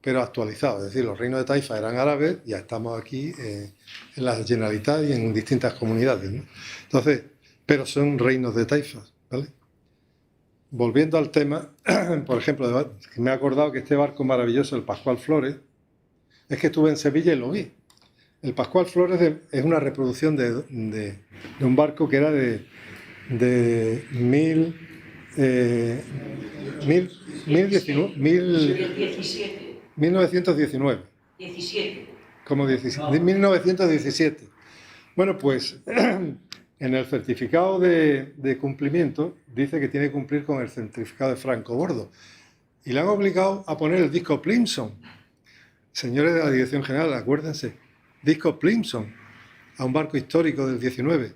B: pero actualizado. Es decir, los reinos de taifas eran árabes, ya estamos aquí en la Generalitat y en distintas comunidades, ¿no? Entonces, pero son reinos de taifas, ¿vale? Volviendo al tema, por ejemplo, me he acordado que este barco maravilloso, el Pascual Flores, es que estuve en Sevilla y lo vi. El Pascual Flores es una reproducción de un barco que era de 1919. 1917. Bueno, pues en el certificado de cumplimiento dice que tiene que cumplir con el certificado de francobordo. Y le han obligado a poner el disco Plimson. Señores de la Dirección General, acuérdense, disco Plimson a un barco histórico del 19.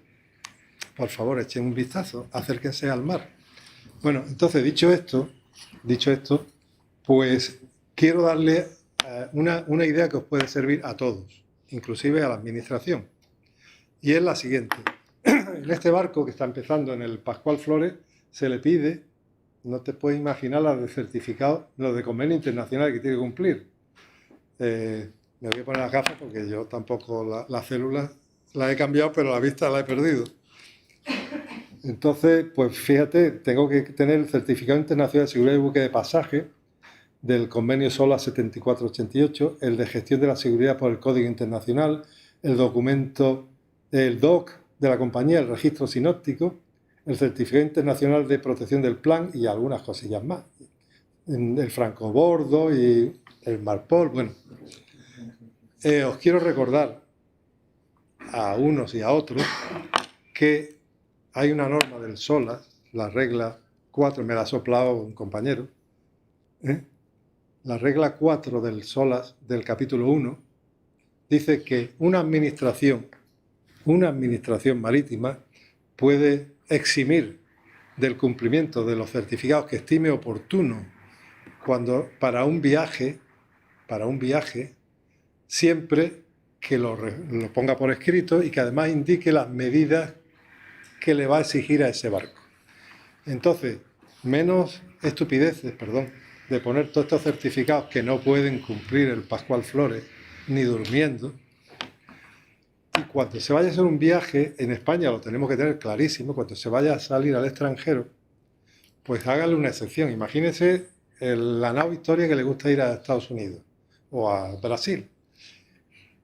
B: Por favor, echen un vistazo, acérquense al mar. Bueno, entonces, dicho esto, pues quiero darle una idea que os puede servir a todos, inclusive a la administración. Y es la siguiente. En este barco que está empezando en el Pascual Flores, se le pide, no te puedes imaginar las de certificado, los de convenio internacional que tiene que cumplir. Me voy a poner las gafas porque yo tampoco las células las he cambiado, pero la vista la he perdido. Entonces, pues fíjate, tengo que tener el Certificado Internacional de Seguridad de Buque de Pasaje del Convenio SOLA 7488, el de Gestión de la Seguridad por el Código Internacional, el documento, el DOC de la compañía, el Registro Sinóptico, el Certificado Internacional de Protección del Plan y algunas cosillas más. El francobordo y el Marpol. Bueno, os quiero recordar a unos y a otros que hay una norma del SOLAS, la regla 4, me la ha soplado un compañero, la regla 4 del SOLAS del capítulo 1 dice que una administración marítima puede eximir del cumplimiento de los certificados que estime oportuno cuando para un viaje, siempre que lo ponga por escrito y que además indique las medidas que le va a exigir a ese barco. Entonces, menos estupideces, de poner todos estos certificados que no pueden cumplir el Pascual Flores ni durmiendo. Y cuando se vaya a hacer un viaje, en España lo tenemos que tener clarísimo, cuando se vaya a salir al extranjero, pues hágale una excepción. Imagínese la nao Victoria que le gusta ir a Estados Unidos o a Brasil.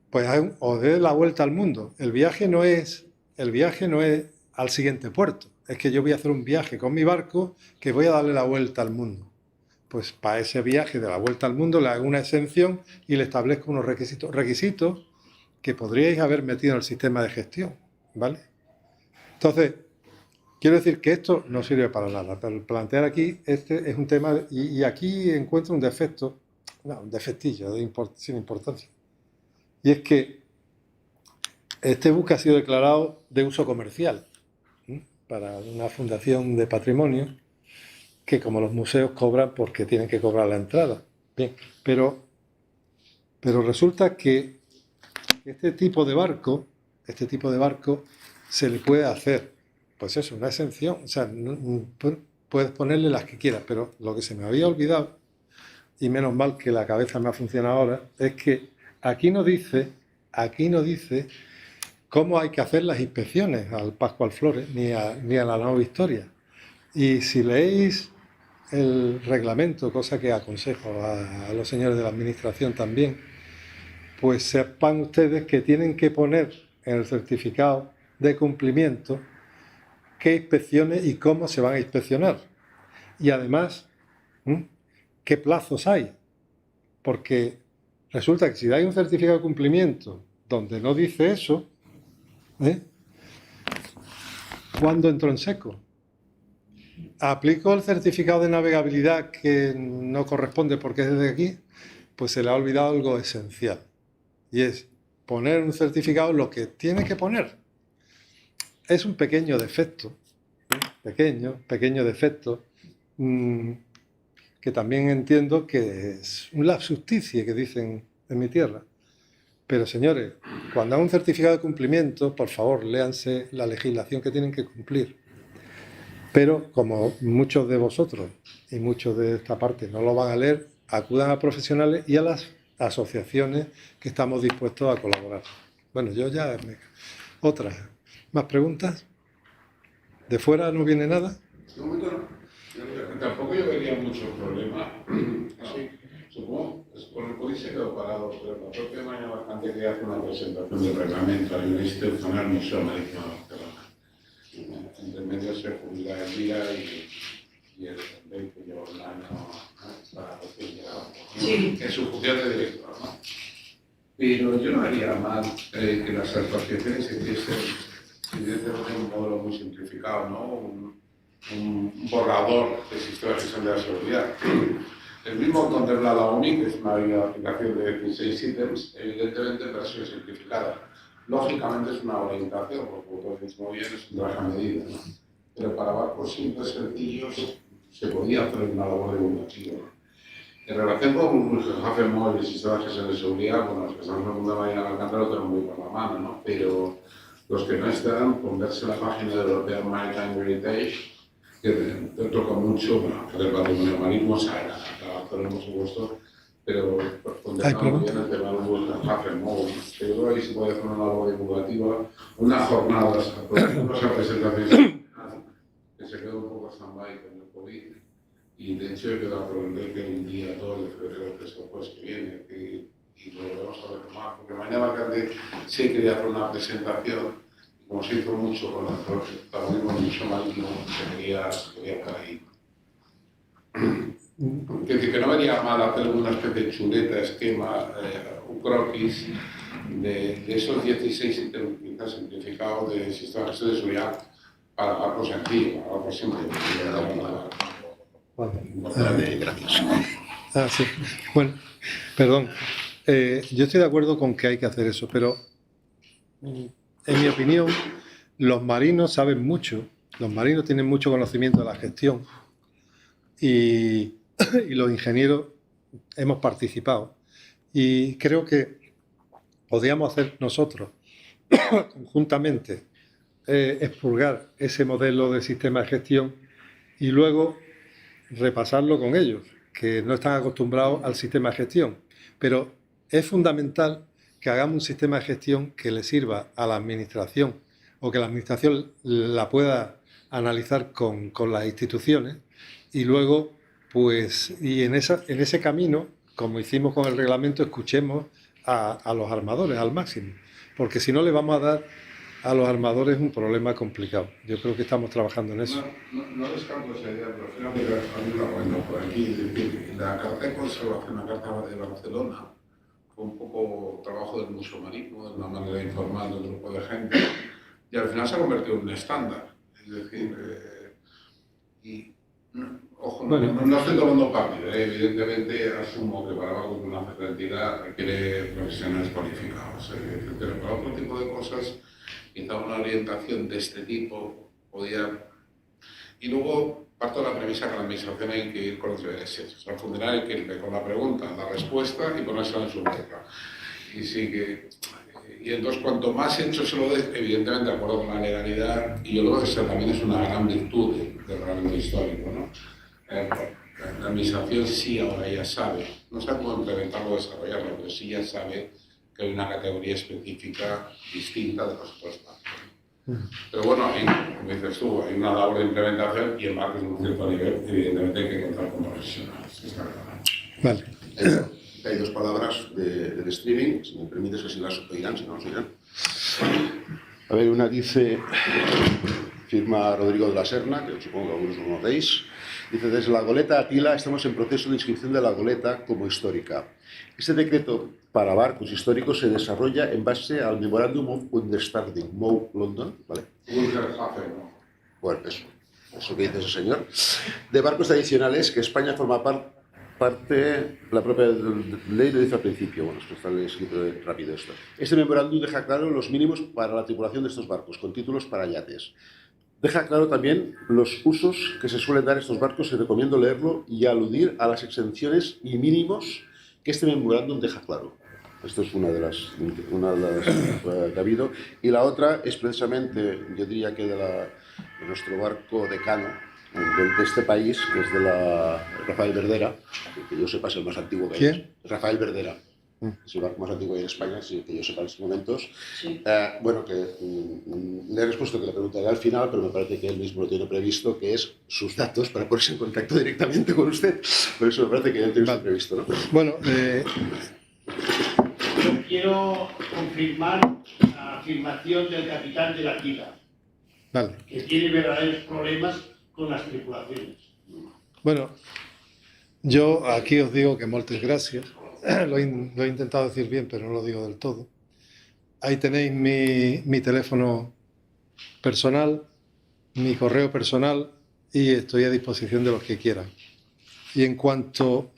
B: Pues o dé la vuelta al mundo. El viaje no es al siguiente puerto. Es que yo voy a hacer un viaje con mi barco que voy a darle la vuelta al mundo. Pues para ese viaje de la vuelta al mundo le hago una exención y le establezco unos requisitos que podríais haber metido en el sistema de gestión, ¿vale? Entonces, quiero decir que esto no sirve para nada, pero plantear aquí este es un tema y aquí encuentro un defecto, un defectillo sin importancia. Y es que este buque ha sido declarado de uso comercial para una fundación de patrimonio que, como los museos, cobran porque tienen que cobrar la entrada. Bien, pero resulta que este tipo de barco se le puede hacer, pues eso, una exención. O sea, puedes ponerle las que quieras, pero lo que se me había olvidado, y menos mal que la cabeza me ha funcionado ahora, es que aquí no dice cómo hay que hacer las inspecciones al Pascual Flores ni a la nao Victoria. Y si leéis el reglamento, cosa que aconsejo a los señores de la administración también, pues sepan ustedes que tienen que poner en el certificado de cumplimiento qué inspecciones y cómo se van a inspeccionar. Y además, ¿qué plazos hay? Porque resulta que si hay un certificado de cumplimiento donde no dice eso, ¿cuándo entro en seco? ¿Aplico el certificado de navegabilidad que no corresponde porque es desde aquí? Pues se le ha olvidado algo esencial. Y es poner un certificado lo que tiene que poner. Es un pequeño defecto, pequeño defecto, que también entiendo que es un lapsus justicia que dicen en mi tierra. Pero señores, cuando hay un certificado de cumplimiento, por favor, léanse la legislación que tienen que cumplir. Pero como muchos de vosotros y muchos de esta parte no lo van a leer, acudan a profesionales y a las asociaciones que estamos dispuestos a colaborar. Bueno, yo ya... Otras. ¿Más preguntas? ¿De fuera no viene nada?
D: De momento no. Tampoco yo vería mucho problema. Así, supongo, por el COVID se quedó parado, pero la propia mañana bastante que hace una presentación del reglamento a nivel institucional Museo Marítimo de Barcelona. Entre medio se jubila el día y el rey que lleva un año para recién llegado.
C: Sí.
D: En su función de director, ¿no? Pero yo no haría mal que las asociaciones hiciesen, evidentemente, un modelo muy simplificado, ¿no? Un borrador del sistema de gestión de la seguridad. El mismo contempla la OMI, que es una aplicación de 16 ítems, evidentemente versión simplificada. Lógicamente es una orientación, porque todo mismo bien es un traje a medida, ¿no? Pero para barcos simples, sencillos, se podía hacer una labor divulgativa, ¿no? En relación con los HAFEMOL y sistemas de gestión de seguridad, bueno, los que estamos en el mundo de Marina de Alcántara lo tenemos muy por la mano, ¿no? Pero los que no están, con verse en la página de European Maritime Heritage, que te toca mucho, bueno, que el patrimonio marítimo, tenemos por supuesto, pero contestamos bien el tema de los HAFEMOL. Yo creo que ahí se puede hacer una labor divulgativa, una jornada, una presentación que se quedó un poco stand-by con el COVID. Y de hecho yo quiero aprender que el día 2 de febrero, que es el jueves que viene, y lo vamos a retomar, porque mañana Alcalde sí quería hacer una presentación, como se hizo mucho con el protagonismo del Museo Marítimo, se quería estar ahí. Es decir, que no vería mal hacer una especie de chuleta, esquema, un croquis de esos 16 quizás simplificados del sistema de gestión de seguridad para barcos sencillos, para barcos simples.
B: Sí. Bueno, perdón. Yo estoy de acuerdo con que hay que hacer eso, pero en mi opinión, los marinos saben mucho, los marinos tienen mucho conocimiento de la gestión y los ingenieros hemos participado. Y creo que podríamos hacer nosotros conjuntamente expurgar ese modelo de sistema de gestión y luego repasarlo con ellos, que no están acostumbrados al sistema de gestión. Pero es fundamental que hagamos un sistema de gestión que le sirva a la administración o que la administración la pueda analizar con las instituciones y luego, pues, y en ese camino, como hicimos con el reglamento, escuchemos a los armadores al máximo, porque si no le vamos a dar a los armadores un problema complicado. Yo creo que estamos trabajando en eso.
D: No descarto esa idea, pero fíjate que a mí lo cuento por aquí. Es decir, la Carta de Conservación, la Carta de Barcelona, fue un poco trabajo del Museo Marítimo, de una manera informal de un grupo de gente, y al final se ha convertido en un estándar. Es decir, ojo, no estoy tomando partido, evidentemente asumo que para algo con una cierta entidad requiere profesionales cualificados, pero para otro tipo de cosas, quizá una orientación de este tipo podía... Y luego parto de la premisa que la administración hay que ir con los deberes hechos. O sea, el funcionario hay que ir con la pregunta, la respuesta y ponérsela en su boca. Y entonces, cuanto más hecho se lo dé, evidentemente de acuerdo con la legalidad, y yo creo que eso también es una gran virtud del reglamento histórico, ¿no? La administración sí ahora ya sabe, no sabe cómo implementarlo o desarrollarlo, pero sí ya sabe que hay una categoría específica distinta de los otros barcos. Pero bueno, ahí, como dices tú, hay una labor de implementación y el marco es un cierto nivel, evidentemente hay que contar con profesionales.
B: Vale.
A: Hay dos palabras del streaming, si me permites que si las oirán, si no las oirán. A ver, una dice, firma Rodrigo de la Serna, que supongo que algunos lo conocéis. Dice, desde la goleta Atila estamos en proceso de inscripción de la goleta como histórica. Este decreto para barcos históricos se desarrolla en base al Memorandum of Understanding, MOU London, ¿vale? Bueno, eso que dice ese señor, de barcos tradicionales que España forma parte, la propia ley lo dice al principio, bueno, esto está escrito rápido esto. Este memorándum deja claro los mínimos para la tripulación de estos barcos, con títulos para yates. Deja claro también los usos que se suelen dar a estos barcos y recomiendo leerlo y aludir a las exenciones y mínimos que este memorándum deja claro. Esto es una de las que ha habido. Y la otra es precisamente, yo diría que de nuestro barco decano, de este país, que es de la Rafael Verdera, que yo sepa es el más antiguo que hay. Rafael Verdera. Es el barco más antiguo que hay en España, sí, que yo sepa en estos momentos.
C: Sí.
A: Bueno, que le he respuesto que le preguntaré al final, pero me parece que él mismo lo tiene previsto, que es sus datos para ponerse en contacto directamente con usted. Por eso me parece que ya lo tiene previsto, ¿no?
B: Bueno,
F: Yo quiero confirmar la afirmación del capitán de la Atila,
B: vale.
F: que tiene verdaderos problemas con las tripulaciones.
B: Bueno, yo aquí os digo que moltes gracias. Lo he intentado decir bien, pero no lo digo del todo. Ahí tenéis mi teléfono personal, mi correo personal y estoy a disposición de los que quieran. Y en cuanto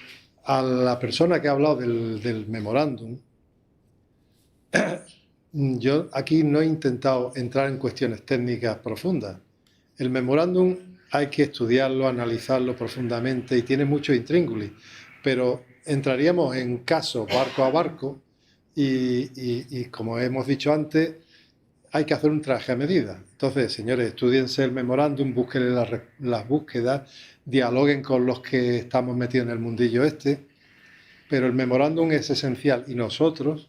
B: a la persona que ha hablado del memorándum, yo aquí no he intentado entrar en cuestiones técnicas profundas. El memorándum hay que estudiarlo, analizarlo profundamente y tiene mucho intríngulis, pero entraríamos en casos barco a barco y como hemos dicho antes, hay que hacer un traje a medida. Entonces, señores, estudiense el memorándum, busquen las búsquedas, dialoguen con los que estamos metidos en el mundillo este, pero el memorándum es esencial y nosotros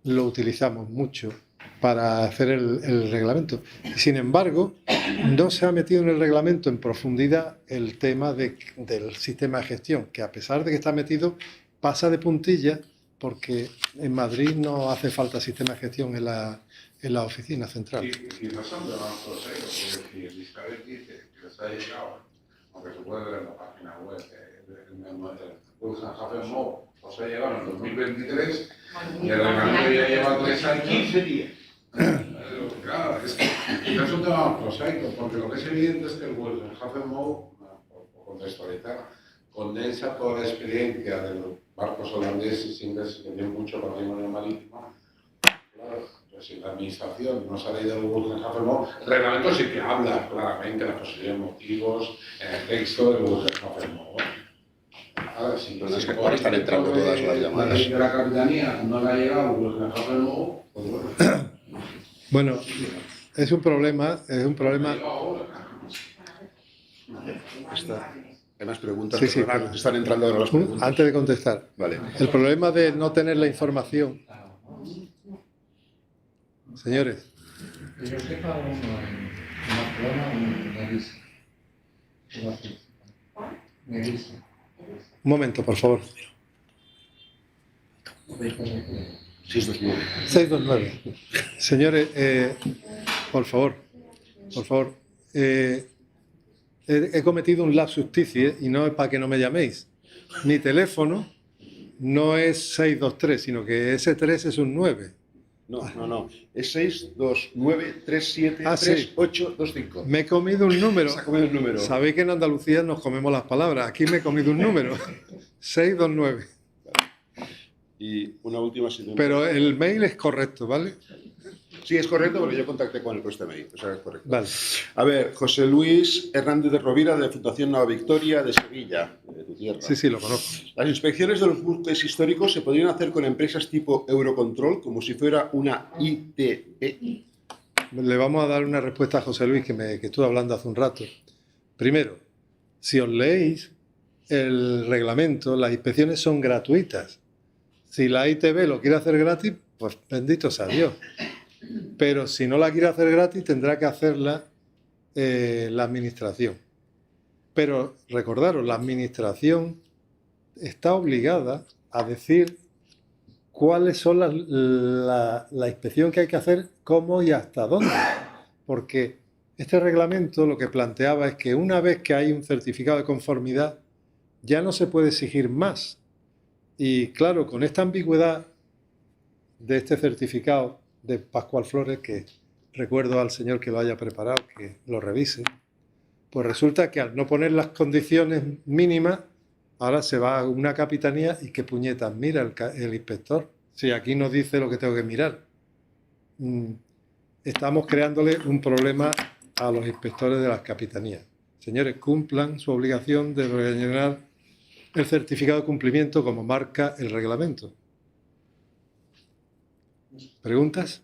B: lo utilizamos mucho para hacer el reglamento. Sin embargo, no se ha metido en el reglamento en profundidad el tema del sistema de gestión, que a pesar de que está metido, pasa de puntilla porque en Madrid no hace falta sistema de gestión en la oficina central.
D: Y no son de nosotros, porque el Isabel dice que les ha llegado, aunque se puede ver en la página web, el Wilson Hafenmo, os ha llegado en 2023 y el reglamento ya lleva 3 años.
F: 15 días.
D: Claro, es que no es un tema prosaico, porque lo que es evidente es que el Wilson Hafenmo, por contextualizar, condensa toda la experiencia de los barcos holandeses y ingleses que tienen mucho patrimonio marítimo. Claro, pues si la administración no se ha leído el Wilson Hafenmo, el reglamento sí que habla claramente de la posibilidad de motivos en el texto del Wilson Hafenmo. Ahora, si
A: Bueno, es que ahora están entrando todas las llamadas.
D: de la capitanía no le ha llegado el Wilson Hafenmo, pues bueno.
B: Bueno, es un problema.
A: Hay más preguntas,
B: Sí, sí,
A: perdona,
B: claro.
A: están entrando ahora las preguntas.
B: Antes de contestar,
A: Vale.
B: el problema de no tener la información, señores,
I: Que yo sepa, uno en Barcelona, uno en Elisa. Elisa.
B: un momento, por favor. 629. Señores, por favor, he cometido un lapsus ticie y no es para que no me llaméis. Mi teléfono no es 623, sino que ese 3 es un 9.
A: No. Es 629373825.
B: Me he comido un número.
A: Se ha comido el número.
B: Sabéis que en Andalucía nos comemos las palabras. Aquí me he comido un número. 629.
A: Y una última situación.
B: Pero el mail es correcto, ¿vale?
A: Sí, es correcto porque yo contacté con él por este mail. O sea, es correcto.
B: Vale.
A: A ver, José Luis Hernández de Rovira, de la Fundación Nueva Victoria de Sevilla, de tu tierra.
B: Sí, lo conozco.
A: Las inspecciones de los buques históricos se podrían hacer con empresas tipo Eurocontrol, como si fuera una ITE.
B: Le vamos a dar una respuesta a José Luis, que estuve hablando hace un rato. Primero, si os leéis el reglamento, las inspecciones son gratuitas. Si la ITB lo quiere hacer gratis, pues bendito sea Dios. Pero si no la quiere hacer gratis, tendrá que hacerla la administración. Pero recordaros, la administración está obligada a decir cuáles son la inspección que hay que hacer, cómo y hasta dónde. Porque Este reglamento lo que planteaba es que una vez que hay un certificado de conformidad, ya no se puede exigir más. Y claro, con esta ambigüedad de este certificado de Pascual Flores, que recuerdo al señor que lo haya preparado, que lo revise, pues resulta que al no poner las condiciones mínimas, ahora se va a una capitanía y qué puñetas mira el inspector. Si aquí nos dice lo que tengo que mirar. Estamos creándole un problema a los inspectores de las capitanías. Señores, cumplan su obligación de rellenar el certificado de cumplimiento como marca el reglamento. ¿Preguntas?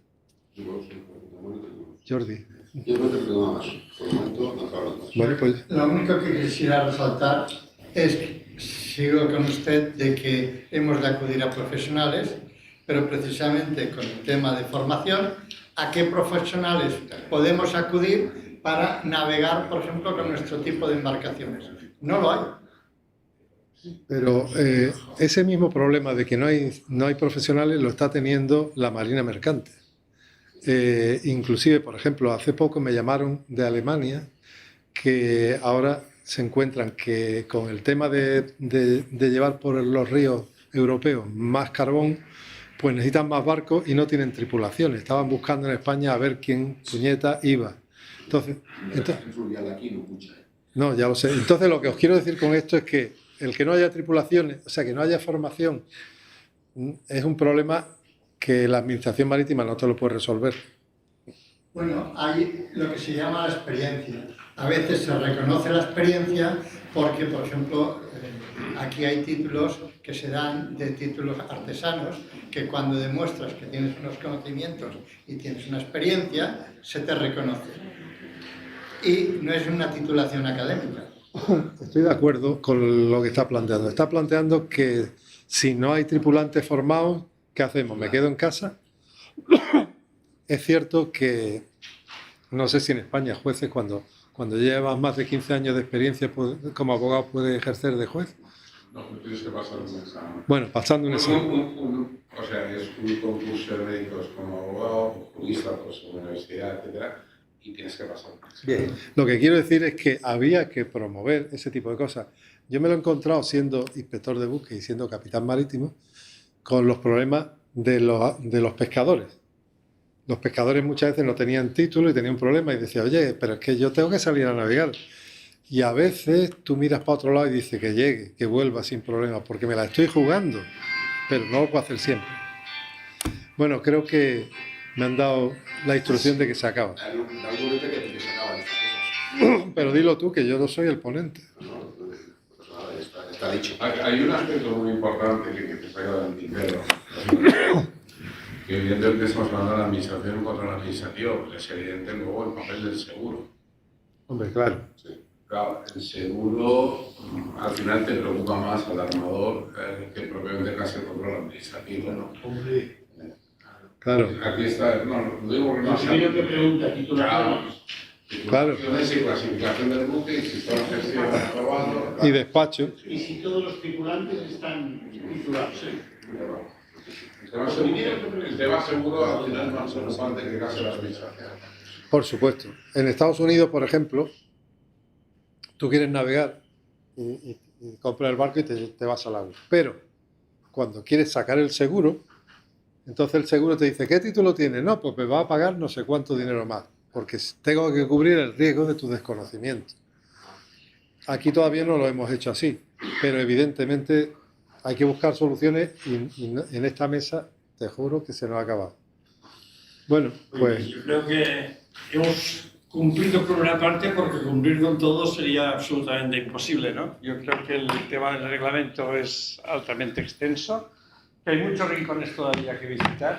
B: Jordi.
A: Yo no tengo nada más. Por el momento, no acabo más.
B: Bueno, pues,
E: Lo único que quisiera resaltar es, sigo con usted, de que hemos de acudir a profesionales, pero precisamente con el tema de formación, ¿a qué profesionales podemos acudir para navegar, por ejemplo, con nuestro tipo de embarcaciones? No lo hay.
B: pero ese mismo problema de que no hay profesionales lo está teniendo la Marina Mercante. Inclusive, por ejemplo, hace poco me llamaron de Alemania que ahora se encuentran que con el tema de llevar por los ríos europeos más carbón, pues necesitan más barcos y no tienen tripulaciones. Estaban buscando en España a ver quién puñeta iba. Entonces no, ya lo sé. Entonces lo que os quiero decir con esto es que el que no haya tripulaciones, o sea, que no haya formación, es un problema que la Administración Marítima no te lo puede resolver.
E: Bueno, hay lo que se llama la experiencia. A veces se reconoce la experiencia porque, por ejemplo, aquí hay títulos que se dan de títulos artesanos que cuando demuestras que tienes unos conocimientos y tienes una experiencia, se te reconoce. Y no es una titulación académica.
B: Estoy de acuerdo con lo que está planteando. Está planteando que si no hay tripulantes formados, ¿qué hacemos? ¿Me quedo en casa? Es cierto que no sé si en España jueces cuando llevas más de 15 años de experiencia como abogado puede ejercer de juez.
D: No, tienes que pasar un examen.
B: Bueno, pasando un examen.
D: O sea, es un concurso de médicos como abogado, jurista, pues, universidad, etcétera, y tienes que pasar un examen.
B: Bien. Lo que quiero decir es que había que promover ese tipo de cosas. Yo me lo he encontrado siendo inspector de buque y siendo capitán marítimo con los problemas de los pescadores. Los pescadores muchas veces no tenían título y tenían un problema y decían, oye, pero es que yo tengo que salir a navegar. Y a veces tú miras para otro lado y dices que llegue, que vuelva sin problema, porque me la estoy jugando, pero no lo puedo hacer siempre. Bueno, creo que me han dado la instrucción de que se acaba. Pero dilo tú, que yo no soy el ponente.
A: Está dicho.
D: Hay un aspecto muy importante que te traigo del tintero, que evidentemente estamos hablando de la administración contra la administración, es evidente luego el papel del seguro.
B: Hombre, claro.
D: Sí. Claro, el seguro al final te preocupa más al armador que propiamente casi el control administrativo, ¿no?
F: Hombre,
B: Claro.
D: Aquí está, no, lo digo porque no sé.
F: primero que pregunta, titulaciones.
B: Claro.
D: Titulaciones y clasificación del buque, sistema de gestión aprobado.
B: Y despacho.
F: Y si todos los tripulantes están titulados.
D: El tema seguro al final es más preocupante que casi la administración.
B: Por supuesto. En Estados Unidos, por ejemplo, tú quieres navegar y compras el barco y te vas al agua. Pero cuando quieres sacar el seguro, entonces el seguro te dice, ¿qué título tienes? No, pues me va a pagar no sé cuánto dinero más, porque tengo que cubrir el riesgo de tu desconocimiento. Aquí todavía no lo hemos hecho así, pero evidentemente hay que buscar soluciones y en esta mesa te juro que se nos ha acabado. Bueno, pues...
H: Yo creo que hemos cumplido con una parte porque cumplir con todo sería absolutamente imposible, ¿no? Yo creo que el tema del reglamento es altamente extenso, que hay muchos rincones todavía que visitar,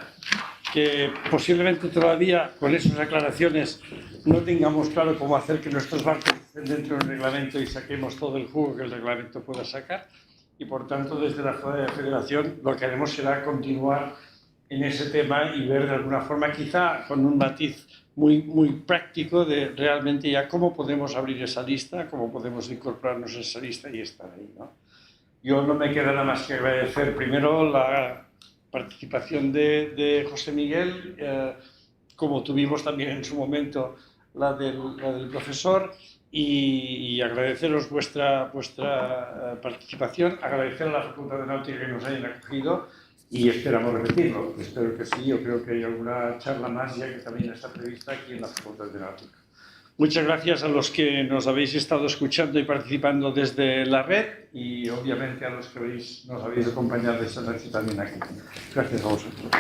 H: que posiblemente todavía con esas aclaraciones no tengamos claro cómo hacer que nuestros barcos estén dentro del reglamento y saquemos todo el jugo que el reglamento pueda sacar. Y por tanto, desde la Federación lo que haremos será continuar en ese tema y ver de alguna forma, quizá con un matiz muy práctico de realmente ya cómo podemos abrir esa lista, cómo podemos incorporarnos a esa lista y estar ahí, ¿no? Yo no me queda nada más que agradecer primero la participación de José Miguel, como tuvimos también en su momento la del profesor, y agradeceros vuestra participación, agradecer a la Facultad de Náutica que nos hayan acogido y esperamos repetirlo. Espero que sí, yo creo que hay alguna charla más ya que también está prevista aquí en la Facultad de Náutica. Muchas gracias a los que nos habéis estado escuchando y participando desde la red y obviamente a los que nos habéis acompañado esta noche también aquí. Gracias a vosotros.